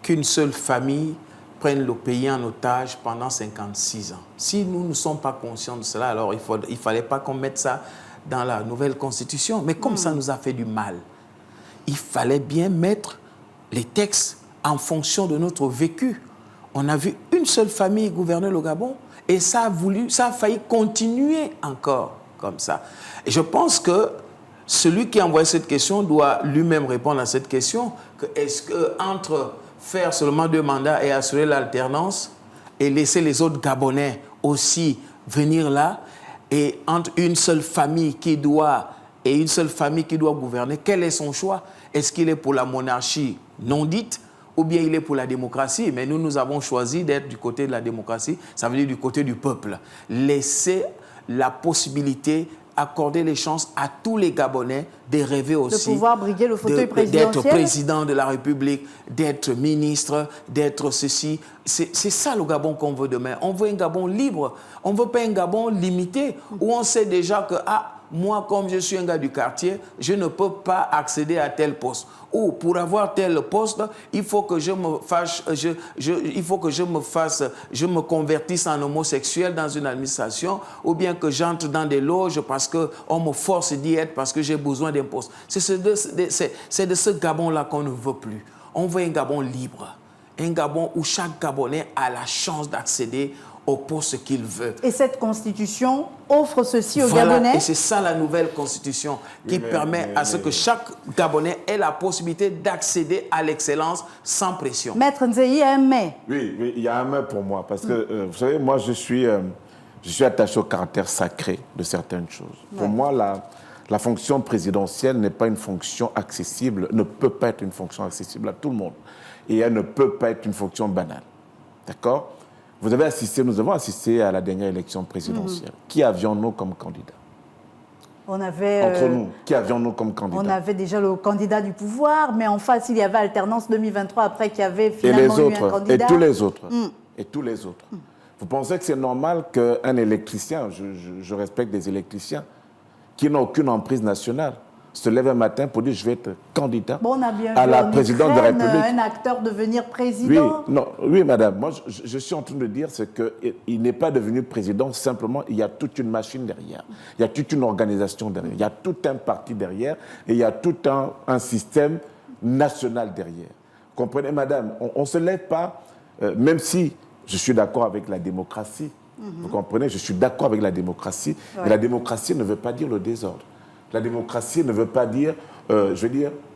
S2: qu'une seule famille prenne le pays en otage pendant 56 ans? Si nous ne sommes pas conscients de cela, alors il ne fallait pas qu'on mette ça dans la nouvelle constitution. Mais comme ça nous a fait du mal, il fallait bien mettre les textes en fonction de notre vécu. On a vu une seule famille gouverner le Gabon et ça a failli continuer encore comme ça. Et je pense que celui qui a envoyé cette question doit lui-même répondre à cette question. Est-ce qu'entre faire seulement 2 mandats et assurer l'alternance et laisser les autres Gabonais aussi venir là, et entre une seule famille qui doit gouverner, quel est son choix? Est-ce qu'il est pour la monarchie non dite ou bien il est pour la démocratie? Mais nous avons choisi d'être du côté de la démocratie, ça veut dire du côté du peuple. Laisser la possibilité, accorder les chances à tous les Gabonais de rêver aussi.
S1: De pouvoir briguer le fauteuil présidentiel.
S2: D'être président de la République, d'être ministre, d'être ceci. C'est ça le Gabon qu'on veut demain. On veut un Gabon libre. On ne veut pas un Gabon limité où on sait déjà que, moi, comme je suis un gars du quartier, je ne peux pas accéder à tel poste. Ou pour avoir tel poste, il faut que je me convertisse en homosexuel dans une administration, ou bien que j'entre dans des loges parce qu'on me force d'y être parce que j'ai besoin d'un poste. C'est de ce Gabon-là qu'on ne veut plus. On veut un Gabon libre, un Gabon où chaque Gabonais a la chance d'accéder au poste qu'il veut.
S1: Et cette constitution offre ceci aux Gabonais.
S2: Et c'est ça la nouvelle constitution qui permet à ce que chaque Gabonais ait la possibilité d'accéder à l'excellence sans pression.
S1: Maître Nzei, il y a un mais.
S3: Oui, il y a un mais pour moi. Parce que, vous savez, moi, je suis attaché au caractère sacré de certaines choses. Pour moi, la fonction présidentielle n'est pas une fonction accessible, ne peut pas être une fonction accessible à tout le monde. Et elle ne peut pas être une fonction banale. D'accord ? Nous avons assisté à la dernière élection présidentielle. Qui avions-nous comme candidat? Entre nous, qui avions-nous comme candidat?
S1: On avait déjà le candidat du pouvoir, mais en face, il y avait alternance 2023, après qu'il y avait finalement eu un candidat.
S3: Et tous les autres. Et tous les autres. Vous pensez que c'est normal qu'un électricien, je respecte des électriciens, qui n'ont aucune emprise nationale, se lève un matin pour dire je vais être candidat à la présidence de la République.
S1: Un acteur devenir président.
S3: Oui, madame. Moi, je suis en train de dire qu'il n'est pas devenu président simplement. Il y a toute une machine derrière. Il y a toute une organisation derrière. Il y a tout un parti derrière. Et il y a tout un système national derrière. Comprenez, madame, on ne se lève pas, même si je suis d'accord avec la démocratie. Vous comprenez, je suis d'accord avec la démocratie. Mais la démocratie ne veut pas dire le désordre. La démocratie ne veut pas dire,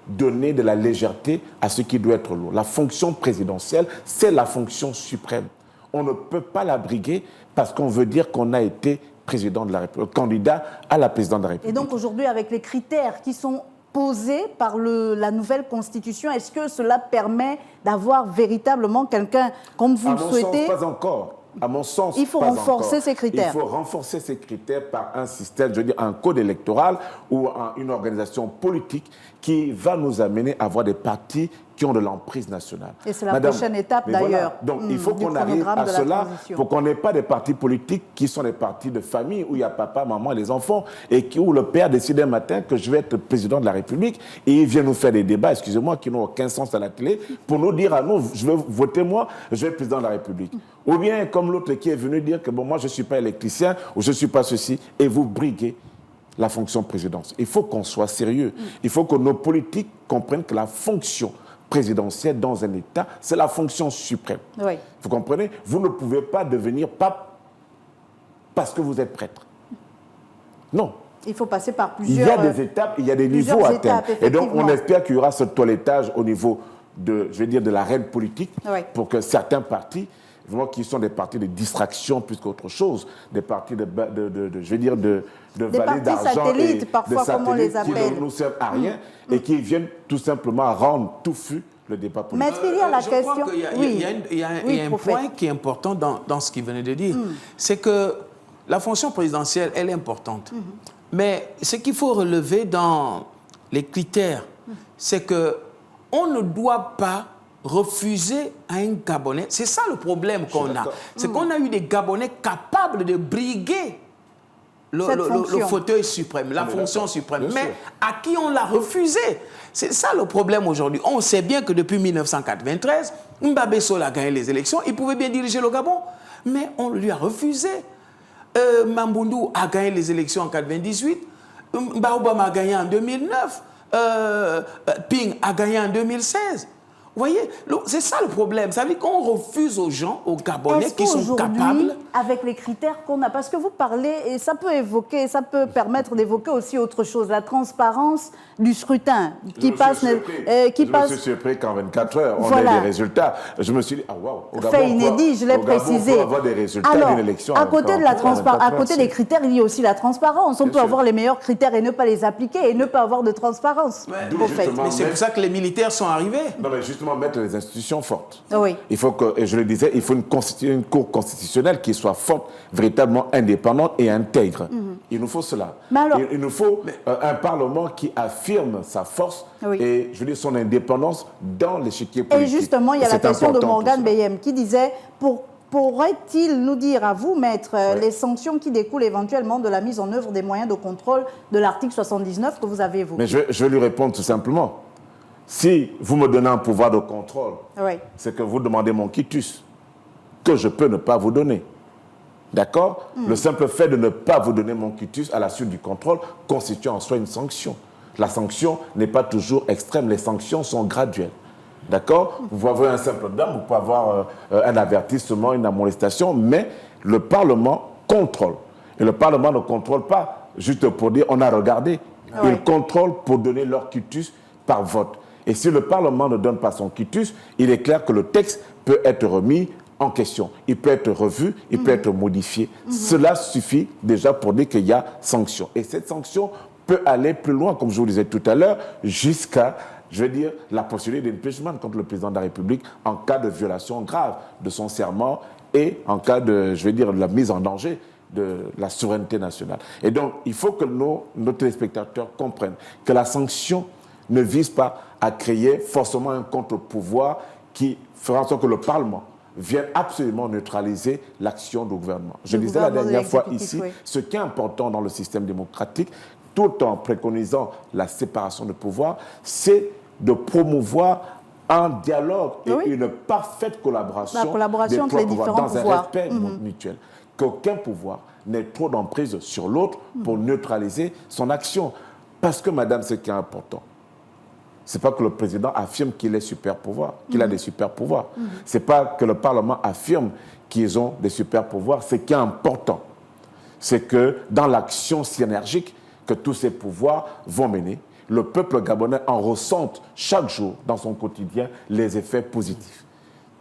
S3: donner de la légèreté à ce qui doit être lourd. La fonction présidentielle, c'est la fonction suprême. On ne peut pas la briguer parce qu'on veut dire qu'on a été président de la République, candidat à la présidence de la République.
S1: Et donc aujourd'hui, avec les critères qui sont posés par la nouvelle Constitution, est-ce que cela permet d'avoir véritablement quelqu'un comme vous le souhaitez?
S3: Pas encore. À mon sens,
S1: il faut renforcer ces critères.
S3: Il faut renforcer ces critères par un système, un code électoral ou une organisation politique qui va nous amener à avoir des partis qui ont de l'emprise nationale.
S1: Et c'est la prochaine étape d'ailleurs.
S3: Voilà. Donc il faut qu'on arrive à cela pour qu'on n'ait pas des partis politiques qui sont des partis de famille où il y a papa, maman, les enfants et où le père décide un matin que je vais être président de la République et il vient nous faire des débats, excusez-moi, qui n'ont aucun sens à la télé pour nous dire à nous, je vais voter moi, je vais être président de la République. Ou bien comme l'autre qui est venu dire que moi je ne suis pas électricien ou je ne suis pas ceci et vous briguez la fonction présidentielle. Il faut qu'on soit sérieux. Il faut que nos politiques comprennent que la fonction présidentielle dans un État, c'est la fonction suprême.
S1: Oui.
S3: Vous comprenez? Vous ne pouvez pas devenir pape parce que vous êtes prêtre. Non.
S1: Il faut passer par plusieurs...
S3: Il y a des étapes, il y a des niveaux à atteindre. Et donc, on espère qu'il y aura ce toilettage au niveau de la reine politique pour que certains partis vraiment qui sont des partis de distraction plus qu'autre chose, des partis de vallées d'argent et
S1: parfois, comme on les appelle,
S3: qui ne nous servent à rien et qui viennent tout simplement rendre touffu le débat politique.
S1: Mais il y a la question...
S2: Il y a un point qui est important dans ce qu'il venait de dire. C'est que la fonction présidentielle, elle est importante. Mais ce qu'il faut relever dans les critères, c'est qu'on ne doit pas refuser à un Gabonais. C'est ça le problème qu'on a. C'est qu'on a eu des Gabonais capables de briguer le fauteuil suprême, la fonction suprême, mais à qui on l'a refusé. C'est ça le problème aujourd'hui. On sait bien que depuis 1993, Mbabé Sol a gagné les élections, il pouvait bien diriger le Gabon, mais on lui a refusé. Mamboundou a gagné les élections en 1998, Baobam a gagné en 2009, Ping a gagné en 2016. Vous voyez, c'est ça le problème. Ça veut dire qu'on refuse aux gens, aux Gabonais qui sont capables...
S1: avec les critères qu'on a, parce que vous parlez, et ça peut permettre d'évoquer aussi autre chose, la transparence du scrutin qui passe...
S3: Je me suis surpris qu'en 24 heures, on ait des résultats. Je me suis dit, ah waouh,
S1: fait inédit, je l'ai précisé.
S3: On peut avoir des résultats d'une élection.
S1: À côté des critères, il y a aussi la transparence. On peut avoir les meilleurs critères et ne pas les appliquer et ne pas avoir de transparence.
S2: Mais c'est pour ça que les militaires sont arrivés.
S3: Non, mais justement, mettre les institutions fortes.
S1: Oui.
S3: Il faut que, et je le disais, il faut une cour constitutionnelle qui soit forte, véritablement indépendante et intègre. Il nous faut cela. Il nous faut un Parlement qui affirme sa force et, je veux dire, son indépendance dans l'échiquier politique.
S1: Et justement, il y a la question de Morgan Beyem qui disait, pourrait-il nous dire à vous, maître, les sanctions qui découlent éventuellement de la mise en œuvre des moyens de contrôle de l'article 79 que vous avez évoqué?
S3: Mais je vais lui répondre tout simplement. Si vous me donnez un pouvoir de contrôle, c'est que vous demandez mon quitus, que je peux ne pas vous donner. D'accord? Le simple fait de ne pas vous donner mon quitus à la suite du contrôle constitue en soi une sanction. La sanction n'est pas toujours extrême, les sanctions sont graduelles. D'accord? Vous pouvez avoir un simple dame, vous pouvez avoir un avertissement, une amonestation, mais le Parlement contrôle. Et le Parlement ne contrôle pas juste pour dire on a regardé. Il contrôle pour donner leur quitus par vote. Et si le Parlement ne donne pas son quitus, il est clair que le texte peut être remis en question. Il peut être revu, il peut être modifié. Cela suffit déjà pour dire qu'il y a sanction. Et cette sanction peut aller plus loin, comme je vous le disais tout à l'heure, jusqu'à, je vais dire, la possibilité d'impeachment contre le président de la République en cas de violation grave de son serment et en cas de, je vais dire, de la mise en danger de la souveraineté nationale. Et donc, il faut que nos téléspectateurs comprennent que la sanction ne vise pas à créer forcément un contre-pouvoir qui fera en sorte que le Parlement vienne absolument neutraliser l'action du gouvernement. Je disais la dernière fois ici, ce qui est important dans le système démocratique, tout en préconisant la séparation de pouvoir, c'est de promouvoir un dialogue et une parfaite collaboration,
S1: entre les différents
S3: pouvoirs, dans un respect mutuel. Qu'aucun pouvoir n'ait trop d'emprise sur l'autre pour neutraliser son action. Parce que, madame, ce qui est important, ce n'est pas que le président affirme qu'il est super pouvoir, qu'il a des super pouvoirs. Ce n'est pas que le Parlement affirme qu'ils ont des super pouvoirs. Ce qui est important, c'est que dans l'action synergique que tous ces pouvoirs vont mener, le peuple gabonais en ressente chaque jour dans son quotidien les effets positifs.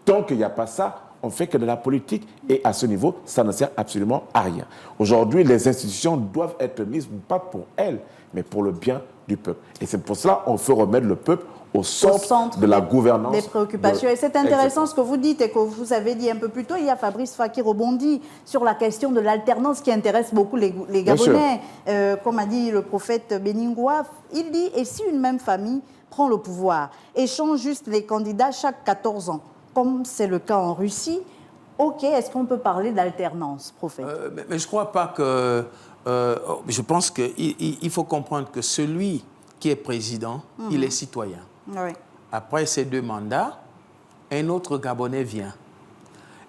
S3: Tant qu'il n'y a pas ça, on ne fait que de la politique et à ce niveau, ça ne sert absolument à rien. Aujourd'hui, les institutions doivent être mises, pas pour elles, mais pour le bien du peuple. Et c'est pour cela qu'on veut remettre le peuple au centre de la gouvernance.
S1: Des préoccupations. Et c'est intéressant ce que vous dites et que vous avez dit un peu plus tôt. Il y a Fabrice Faye qui rebondit sur la question de l'alternance qui intéresse beaucoup les Gabonais. Comme a dit le prophète Beningwa, il dit, et si une même famille prend le pouvoir et change juste les candidats chaque 14 ans, comme c'est le cas en Russie, ok, est-ce qu'on peut parler d'alternance, prophète?
S2: Mais je ne crois pas que... je pense qu'il faut comprendre que celui qui est président, il est citoyen.
S1: Oui.
S2: Après ces 2 mandats, un autre Gabonais vient.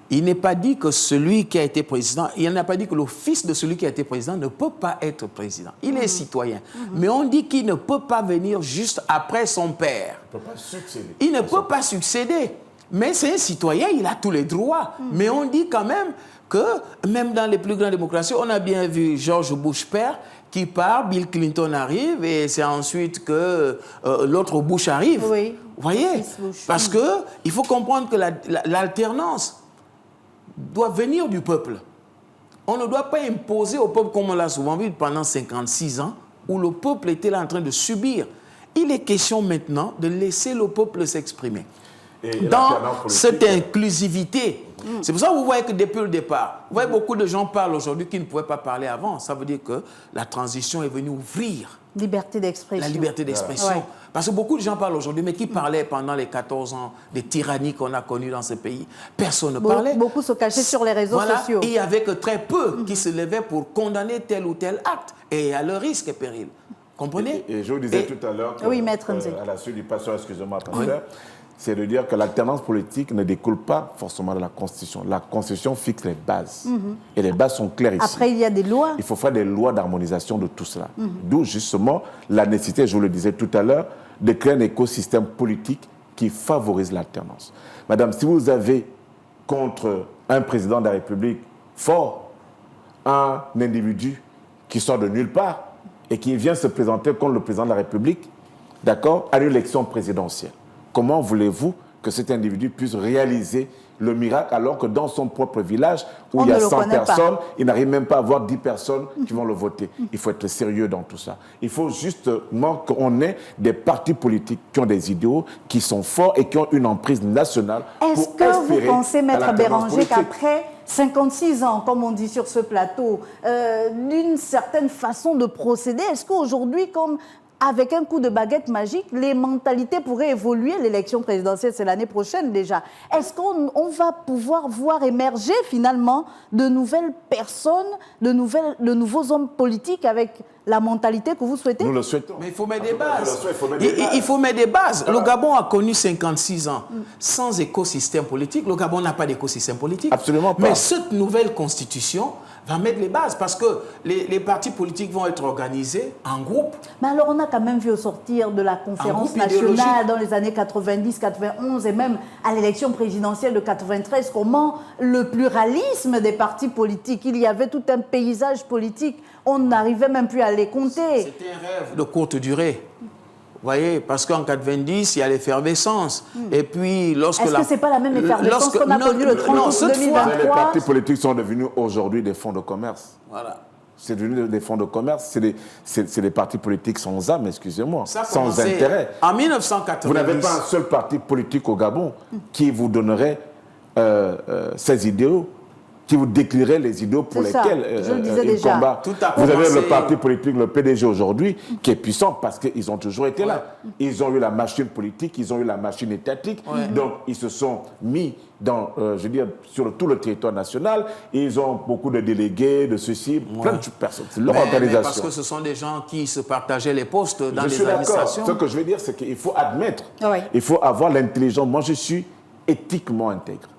S2: Il n'est pas dit que celui qui a été président, il n'a pas dit que le fils de celui qui a été président ne peut pas être président. Il est citoyen. Mais on dit qu'il ne peut pas venir juste après son père.
S3: Il ne peut pas succéder.
S2: Il ne peut pas succéder. Mais c'est un citoyen, il a tous les droits. Mais on dit quand même que, même dans les plus grandes démocraties, on a bien vu George Bush père qui part, Bill Clinton arrive, et c'est ensuite que l'autre Bush arrive.
S1: Oui.
S2: Vous voyez? Parce qu'il faut comprendre que l'alternance, doit venir du peuple. On ne doit pas imposer au peuple, comme on l'a souvent vu pendant 56 ans, où le peuple était là en train de subir. Il est question maintenant de laisser le peuple s'exprimer. Dans cette inclusivité. C'est pour ça que vous voyez que depuis le départ, vous voyez beaucoup de gens parlent aujourd'hui qui ne pouvaient pas parler avant. Ça veut dire que la transition est venue ouvrir
S1: liberté d'expression.
S2: La liberté d'expression. Ouais. Parce que beaucoup de gens parlent aujourd'hui, mais qui parlaient pendant les 14 ans de tyrannie qu'on a connues dans ce pays? Personne ne parlait.
S1: Beaucoup se cachaient sur les réseaux sociaux.
S2: Et il y avait que très peu qui se levaient pour condamner tel ou tel acte, et à leur risque et péril. Comprenez?
S3: Et je vous disais tout à l'heure,
S1: oui, maître
S3: à la suite du pasteur, excusez-moi, pasteur, c'est de dire que l'alternance politique ne découle pas forcément de la Constitution. La Constitution fixe les bases. Et les bases sont claires ici.
S1: Après, il y a des lois.
S3: Il faut faire des lois d'harmonisation de tout cela. D'où justement la nécessité, je vous le disais tout à l'heure, de créer un écosystème politique qui favorise l'alternance. Madame, si vous avez contre un président de la République fort, un individu qui sort de nulle part et qui vient se présenter contre le président de la République, d'accord, à l'élection présidentielle, comment voulez-vous que cet individu puisse réaliser le miracle alors que dans son propre village, où il y a 100 personnes, il n'arrive même pas à avoir 10 personnes qui vont le voter? Il faut être sérieux dans tout ça. Il faut justement qu'on ait des partis politiques qui ont des idéaux, qui sont forts et qui ont une emprise nationale.
S1: Est-ce que vous pensez, Maître Béranger, qu'après 56 ans, comme on dit sur ce plateau, d'une certaine façon de procéder, est-ce qu'aujourd'hui, comme avec un coup de baguette magique, les mentalités pourraient évoluer? L'élection présidentielle, c'est l'année prochaine déjà. Est-ce qu'on va pouvoir voir émerger finalement de nouvelles personnes, de nouveaux hommes politiques avec la mentalité que vous souhaitez?
S3: Nous le souhaitons.
S2: Mais il faut mettre des bases. Il faut mettre des bases. Le Gabon a connu 56 ans sans écosystème politique. Le Gabon n'a pas d'écosystème politique.
S3: Absolument pas.
S2: Mais cette nouvelle constitution va mettre les bases parce que les partis politiques vont être organisés en groupe.
S1: Mais alors on a quand même vu au sortir de la conférence nationale dans les années 90-91 et même à l'élection présidentielle de 93 comment le pluralisme des partis politiques, il y avait tout un paysage politique, on n'arrivait même plus à les compter.
S2: C'était un rêve de courte durée. Vous voyez, parce qu'en 90, il y a l'effervescence. Et puis, lorsque
S1: Est-ce que ce n'est pas la même effervescence qu'on a connue le 30 août 2023?
S3: Les partis politiques sont devenus aujourd'hui des fonds de commerce.
S2: Voilà.
S3: C'est devenu des fonds de commerce. C'est des partis politiques sans âme, excusez-moi, sans intérêt.
S2: En 1990.
S3: Vous n'avez pas un seul parti politique au Gabon qui vous donnerait ses idéaux, qui vous déclinerait les idéaux pour lesquels il combat. Vous avez le parti politique, le PDG aujourd'hui, qui est puissant parce qu'ils ont toujours été là. Ils ont eu la machine politique, ils ont eu la machine étatique. Donc, ils se sont mis dans, je veux dire, sur tout le territoire national. Ils ont beaucoup de délégués, de ceci, plein de personnes. C'est leur organisation.
S2: Parce que ce sont des gens qui se partageaient les postes dans les
S3: administrations.
S2: administrations.
S3: Ce que je veux dire, c'est qu'il faut admettre, il faut avoir l'intelligence. Moi, je suis éthiquement intègre.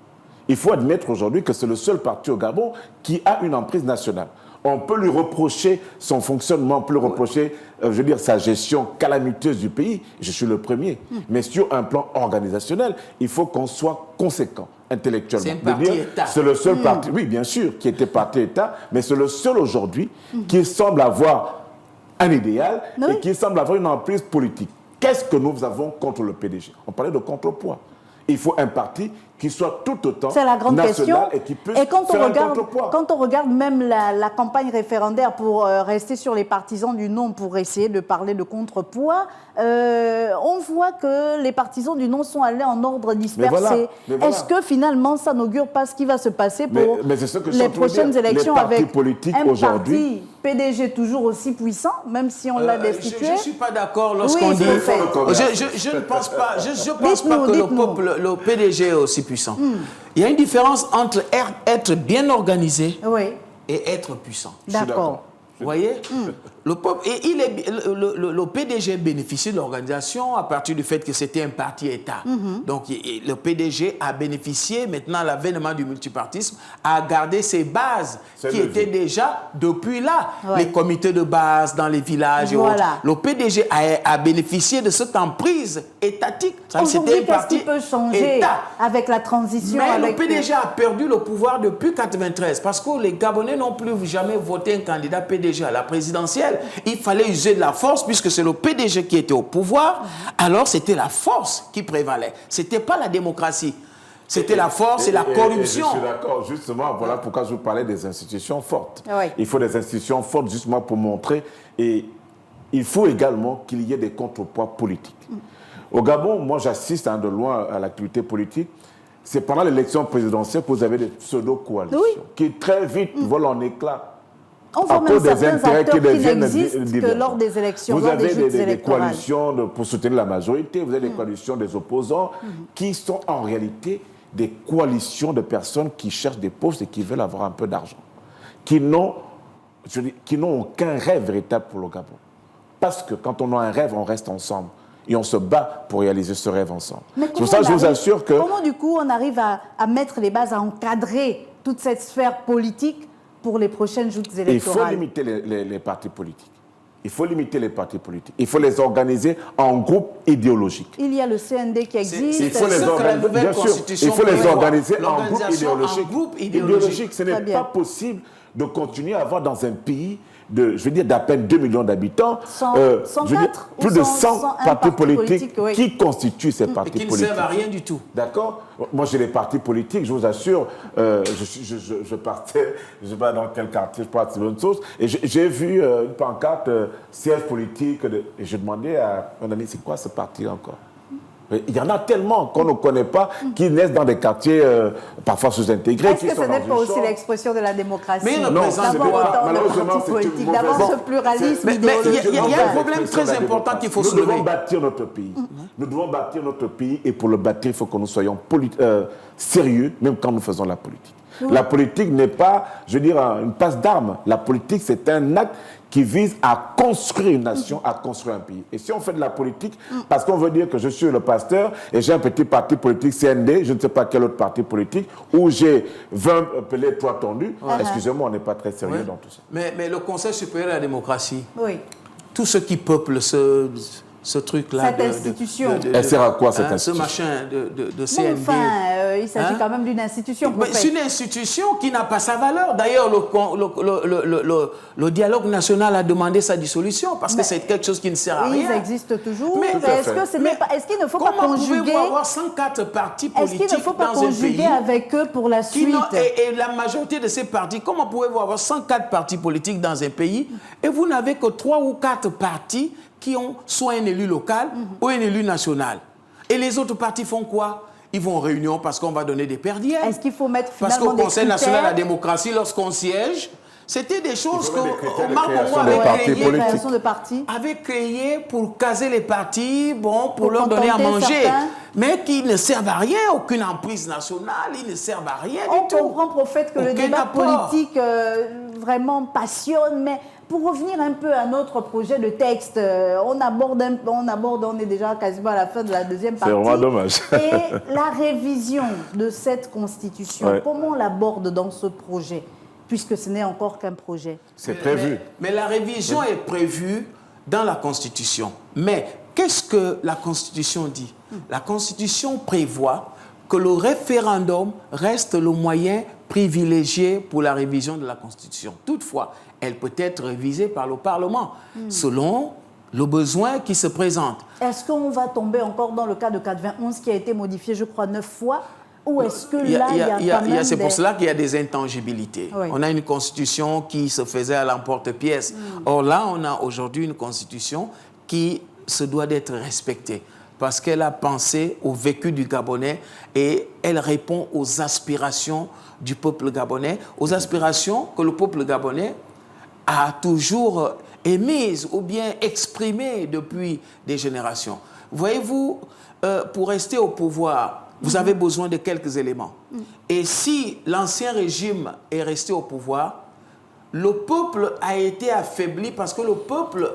S3: Il faut admettre aujourd'hui que c'est le seul parti au Gabon qui a une emprise nationale. On peut lui reprocher son fonctionnement, on peut lui reprocher, je veux dire, sa gestion calamiteuse du pays. Je suis le premier. Mais sur un plan organisationnel, il faut qu'on soit conséquent intellectuellement.
S2: C'est un parti-État.
S3: C'est le seul parti, oui, bien sûr, qui était parti-État, mais c'est le seul aujourd'hui qui semble avoir un idéal et qui semble avoir une emprise politique. Qu'est-ce que nous avons contre le PDG? On parlait de contrepoids. Il faut un parti qui soit tout autant national et qui puisse faire un contrepoids.
S1: Quand on regarde même la campagne référendaire pour rester sur les partisans du non, pour essayer de parler de contrepoids, on voit que les partisans du non sont allés en ordre dispersé. Est-ce que finalement ça n'augure pas ce qui va se passer pour les prochaines élections avec un parti PDG toujours aussi puissant, même si on l'a destitué?
S2: Je ne suis pas d'accord lorsqu'on dit... Je ne pense pas, je pense pas que le PDG est aussi puissant. Il y a une différence entre être bien organisé et être puissant.
S1: D'accord.
S2: Vous voyez, le PDG bénéficie de l'organisation à partir du fait que c'était un parti-État. Donc, le PDG a bénéficié, maintenant, à l'avènement du multipartisme, a gardé ses bases qui étaient déjà depuis là. Les comités de base dans les villages et autres. Le PDG a bénéficié de cette emprise étatique.
S1: Aujourd'hui, qu'est-ce qui peut changer avec la transition?
S2: Mais le PDG a perdu le pouvoir depuis 1993 parce que les Gabonais n'ont plus jamais voté un candidat PDG à la présidentielle. Il fallait user de la force puisque c'est le PDG qui était au pouvoir. Alors c'était la force qui prévalait. Ce n'était pas la démocratie. C'était la force et la corruption.
S3: Je suis d'accord, justement, voilà pourquoi je vous parlais des institutions fortes.
S1: Oui.
S3: Il faut des institutions fortes justement pour montrer, et il faut également qu'il y ait des contrepoids politiques. Au Gabon, moi j'assiste de loin à l'activité politique. C'est pendant l'élection présidentielle que vous avez des pseudo-coalitions qui très vite volent en éclats.
S1: On voit même certains acteurs qui n'existent que lors des élections.
S3: Vous avez des coalitions pour soutenir la majorité, vous avez des coalitions des opposants qui sont en réalité des coalitions de personnes qui cherchent des postes et qui veulent avoir un peu d'argent, qui n'ont aucun rêve véritable pour le Gabon. Parce que quand on a un rêve, on reste ensemble et on se bat pour réaliser ce rêve ensemble. C'est pour ça que je vous assure que...
S1: Comment du coup on arrive à mettre les bases, à encadrer toute cette sphère politique pour les prochaines joutes électorales?
S3: Il faut limiter les partis politiques. Il faut limiter les partis politiques. Il faut les organiser en groupes idéologiques.
S1: Il y a le CND qui existe.
S3: Il faut les organiser, bien sûr, il faut les organiser en groupes idéologiques. Ce n'est pas possible de continuer à avoir dans un pays d'à peine 2 millions d'habitants, plus de 100 partis politiques qui constituent ces partis politiques.
S2: Et qui ne servent à rien du tout.
S3: D'accord? Moi, j'ai les partis politiques, je vous assure, je partais, je ne sais pas dans quel quartier, je partais sur une chose, et j'ai vu une pancarte siège politique, et je demandais à un ami, c'est quoi ce parti encore? Il y en a tellement qu'on ne connaît pas, qui naissent dans des quartiers parfois sous-intégrés.
S1: Est-ce que ce n'est pas aussi l'expression de la démocratie?
S2: Mais
S3: non, malheureusement,
S1: c'est d'avoir ce pluralisme idéologique.
S2: Il y a un problème très important qu'il faut soulever.
S3: Nous devons bâtir notre pays. Nous devons bâtir notre pays, et pour le bâtir, il faut que nous soyons sérieux, même quand nous faisons la politique. La politique n'est pas, je veux dire, une passe d'armes. La politique, c'est un acte qui vise à construire une nation, à construire un pays. Et si on fait de la politique, parce qu'on veut dire que je suis le pasteur et j'ai un petit parti politique CND, je ne sais pas quel autre parti politique, où j'ai 20 pelés, 3 tendus, excusez-moi, on n'est pas très sérieux dans tout ça.
S2: Mais le Conseil supérieur de la démocratie,
S1: tout
S2: ce qui peuple ce truc-là.
S1: Cette institution.
S3: Elle sert à quoi cette institution?
S2: Ce machin de CND.
S1: Enfin, il s'agit quand même d'une institution.
S2: C'est une institution qui n'a pas sa valeur. D'ailleurs, le dialogue national a demandé sa dissolution parce que c'est quelque chose qui ne sert à rien.
S1: Ils existent toujours. Est-ce qu'il ne faut pas conjuguer...
S2: Comment pouvez-vous avoir 104 partis politiques dans un pays?
S1: Est-ce qu'il ne faut pas conjuguer avec eux pour la suite?
S2: Et la majorité de ces partis, comment pouvez-vous avoir 104 partis politiques dans un pays et vous n'avez que 3 ou 4 partis qui ont soit un élu local ou un élu national. Et les autres partis font quoi? Ils vont en réunion parce qu'on va donner des perdières.
S1: Est-ce qu'il faut mettre finalement
S2: parce qu'au Conseil national de la démocratie, lorsqu'on siège, c'était des choses que Marc Bongo avait créées pour caser les partis, pour leur donner à manger, mais qui ne servent à rien, aucune emprise nationale, ils ne servent à rien du tout.
S1: On comprend, prophète, que le débat politique vraiment passionne, mais pour revenir un peu à notre projet de texte, on est déjà quasiment à la fin de la deuxième partie.
S3: C'est vraiment dommage.
S1: Et la révision de cette constitution, comment on l'aborde dans ce projet, puisque ce n'est encore qu'un projet?
S3: C'est prévu.
S2: Mais la révision est prévue dans la Constitution. Mais qu'est-ce que la Constitution dit? La Constitution prévoit que le référendum reste le moyen privilégié pour la révision de la Constitution. Toutefois, elle peut être révisée par le Parlement, selon le besoin qui se présente.
S1: Est-ce qu'on va tomber encore dans le cas de 421 qui a été modifié, je crois, 9 fois? Ou est-ce que là, il y a quand même
S2: c'est pour cela qu'il y a des intangibilités. Oui. On a une constitution qui se faisait à l'emporte-pièce. Or là, on a aujourd'hui une constitution qui se doit d'être respectée parce qu'elle a pensé au vécu du Gabonais et elle répond aux aspirations du peuple gabonais, aux aspirations que le peuple gabonais a toujours émises ou bien exprimées depuis des générations. Voyez-vous, pour rester au pouvoir, vous avez besoin de quelques éléments. Et si l'ancien régime est resté au pouvoir, le peuple a été affaibli parce que le peuple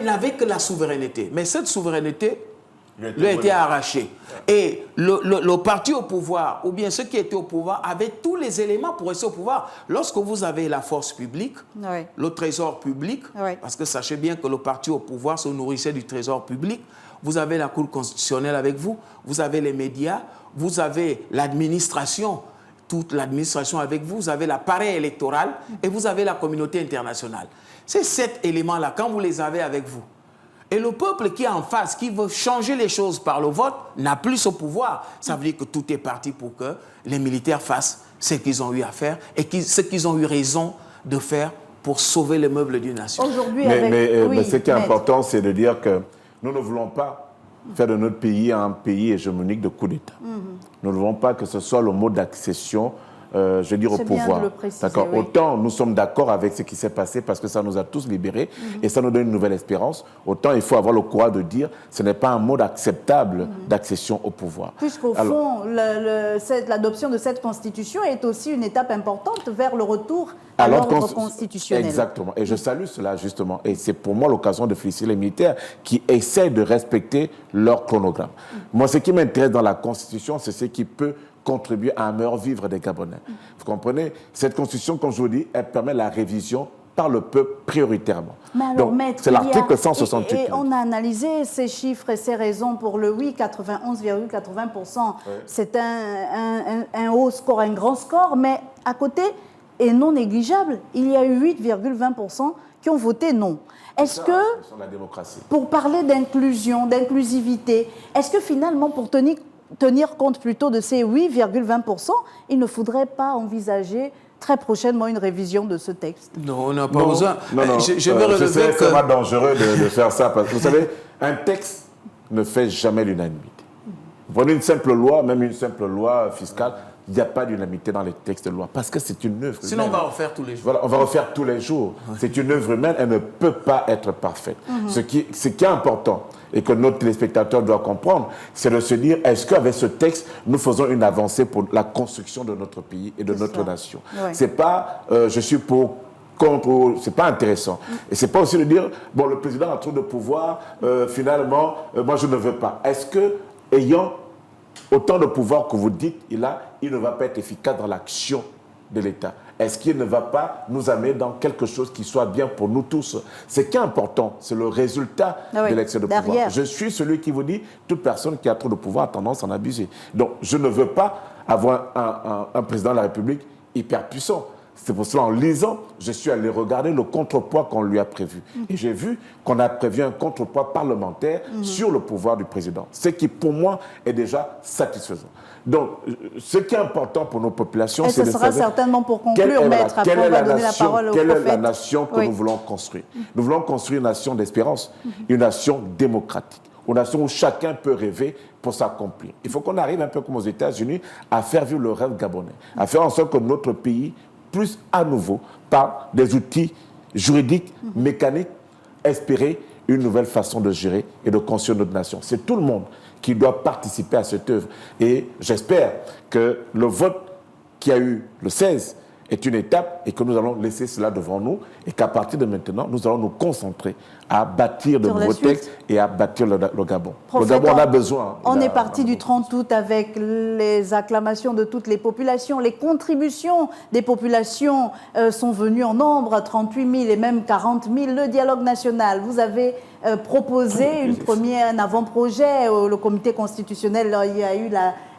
S2: n'avait que la souveraineté. Mais cette souveraineté lui a été arrachée. Et le parti au pouvoir, ou bien ceux qui étaient au pouvoir, avaient tous les éléments pour rester au pouvoir. Lorsque vous avez la force publique, le trésor public, parce que sachez bien que le parti au pouvoir se nourrissait du trésor public, vous avez la Cour constitutionnelle avec vous, vous avez les médias, vous avez l'administration, toute l'administration avec vous, vous avez l'appareil électoral et vous avez la communauté internationale. C'est 7 éléments-là, quand vous les avez avec vous, Et le peuple qui est en face, qui veut changer les choses par le vote, n'a plus ce pouvoir. Ça veut dire que tout est parti pour que les militaires fassent ce qu'ils ont eu à faire et ce qu'ils ont eu raison de faire pour sauver les meubles d'une nation.
S1: Aujourd'hui,
S3: mais ce qui est important, c'est de dire que nous ne voulons pas faire de notre pays un pays hégémonique de coup d'État. Nous ne voulons pas que ce soit le mot d'accession, je veux dire, au pouvoir. D'accord. Oui. Autant nous sommes d'accord avec ce qui s'est passé parce que ça nous a tous libérés et ça nous donne une nouvelle espérance. Autant il faut avoir le courage de dire que ce n'est pas un mode acceptable d'accession au pouvoir.
S1: Puisqu'au fond, l'adoption de cette constitution est aussi une étape importante vers le retour à l'ordre constitutionnel.
S3: Exactement. Et je salue cela justement. Et c'est pour moi l'occasion de féliciter les militaires qui essaient de respecter leur chronogramme. Moi, ce qui m'intéresse dans la constitution, c'est ce qui peut contribuer à un meilleur vivre des Gabonais. Vous comprenez? Cette constitution, comme je vous dis, elle permet la révision par le peuple prioritairement.
S1: Mais alors, maître,
S3: c'est l'article 168.
S1: Et on a analysé ces chiffres et ces raisons pour le oui, 91,80%. C'est un haut score, un grand score, mais à côté, et non négligeable, il y a eu 8,20% qui ont voté non. Est-ce que,
S3: la démocratie.
S1: Pour parler d'inclusion, d'inclusivité, est-ce que finalement, pour tenir compte plutôt de ces 8,20%, il ne faudrait pas envisager très prochainement une révision de ce texte?
S2: Non, on n'a pas besoin.
S3: Non.
S2: Je vais relever
S3: c'est vraiment dangereux de faire ça parce que vous savez, un texte ne fait jamais l'unanimité. Vous prenez une simple loi, même une simple loi fiscale, il n'y a pas d'unanimité dans les textes de loi parce que c'est une œuvre humaine.
S2: Sinon, on va refaire tous les jours.
S3: Voilà, on va refaire tous les jours. C'est une œuvre humaine, elle ne peut pas être parfaite. Ce qui est important et que notre téléspectateur doit comprendre, c'est de se dire, est-ce qu'avec ce texte, nous faisons une avancée pour la construction de notre pays et de notre nation? C'est pas, je suis pour, contre, c'est pas intéressant. Et c'est pas aussi de dire, bon, le président a trop de pouvoir, finalement, moi je ne veux pas. Est-ce que, ayant autant de pouvoir que vous dites, il ne va pas être efficace dans l'action de l'État? Est-ce qu'il ne va pas nous amener dans quelque chose qui soit bien pour nous tous? Ce qui est important, c'est le résultat de l'excès de pouvoir. Je suis celui qui vous dit, toute personne qui a trop de pouvoir a tendance à en abuser. Donc, je ne veux pas avoir un président de la République hyper puissant. C'est pour cela, en lisant, je suis allé regarder le contrepoids qu'on lui a prévu. Et j'ai vu qu'on a prévu un contrepoids parlementaire sur le pouvoir du président. Ce qui, pour moi, est déjà satisfaisant. Donc, ce qui est important pour nos populations, c'est de savoir...
S1: Et ce sera certainement pour conclure, maître, après on va donner la parole au prophète.
S3: Quelle est la nation que nous voulons construire? Nous voulons construire une nation d'espérance, une nation démocratique, une nation où chacun peut rêver pour s'accomplir. Il faut qu'on arrive un peu comme aux États-Unis à faire vivre le rêve gabonais, à faire en sorte que notre pays plus à nouveau, par des outils juridiques, mécaniques, espérer une nouvelle façon de gérer et de construire notre nation. C'est tout le monde qui doit participer à cette œuvre. Et j'espère que le vote qui a eu le 16 est une étape et que nous allons laisser cela devant nous et qu'à partir de maintenant, nous allons nous concentrer à bâtir de nouveaux textes et à bâtir le Gabon.
S1: Prophète,
S3: le Gabon, on a besoin.
S1: On est parti du 30 août avec les acclamations de toutes les populations. Les contributions des populations sont venues en nombre, 38 000 et même 40 000. Le dialogue national, vous avez proposé un avant-projet. Le comité constitutionnel, il y a eu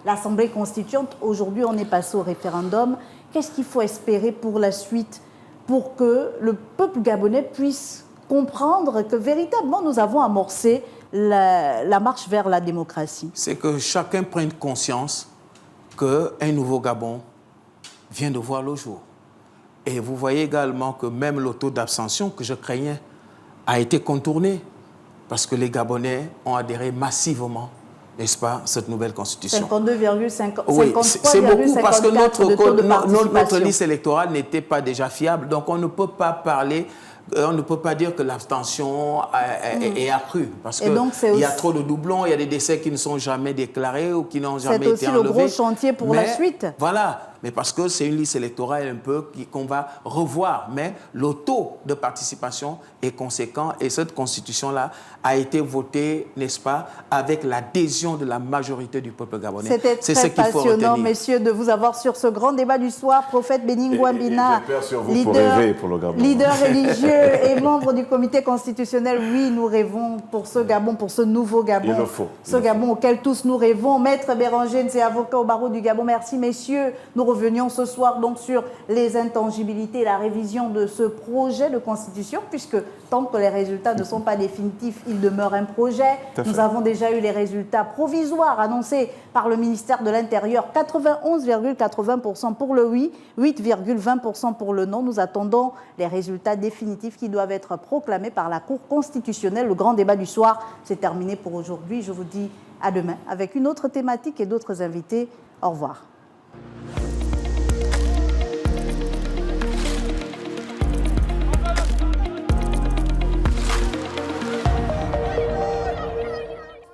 S1: l'Assemblée constituante. Aujourd'hui, on est passé au référendum. Qu'est-ce qu'il faut espérer pour la suite, pour que le peuple gabonais puisse comprendre que véritablement nous avons amorcé la marche vers la démocratie?
S2: C'est que chacun prenne conscience qu'un nouveau Gabon vient de voir le jour. Et vous voyez également que même le taux d'abstention que je craignais a été contourné parce que les Gabonais ont adhéré massivement, n'est-ce pas, cette nouvelle constitution.
S1: 52,53%.
S2: Oui, c'est beaucoup parce que notre liste électorale n'était pas déjà fiable. Donc on ne peut pas parler, on ne peut pas dire que l'abstention est accrue. Parce qu'il y a trop de doublons, il y a des décès qui ne sont jamais déclarés ou qui n'ont jamais été enlevés.
S1: C'est aussi le gros chantier pour la suite.
S2: Voilà. Mais parce que c'est une liste électorale un peu qu'on va revoir. Mais le taux de participation est conséquent et cette constitution-là a été votée, n'est-ce pas, avec l'adhésion de la majorité du peuple gabonais.
S1: C'était très passionnant, messieurs, de vous avoir sur ce grand débat du soir. Prophète Bénin-Gouambina, leader religieux et membre du comité constitutionnel. Oui, nous rêvons pour ce Gabon, pour ce nouveau Gabon.
S3: Il le faut.
S1: Ce Gabon auquel tous nous rêvons. Maître Béranger, c'est avocat au barreau du Gabon. Merci, messieurs. Nous revenions ce soir donc sur les intangibilités et la révision de ce projet de constitution, puisque tant que les résultats ne sont pas définitifs, il demeure un projet. Nous avons déjà eu les résultats provisoires annoncés par le ministère de l'Intérieur, 91,80% pour le oui, 8,20% pour le non. Nous attendons les résultats définitifs qui doivent être proclamés par la Cour constitutionnelle. Le grand débat du soir, c'est terminé pour aujourd'hui. Je vous dis à demain avec une autre thématique et d'autres invités. Au revoir.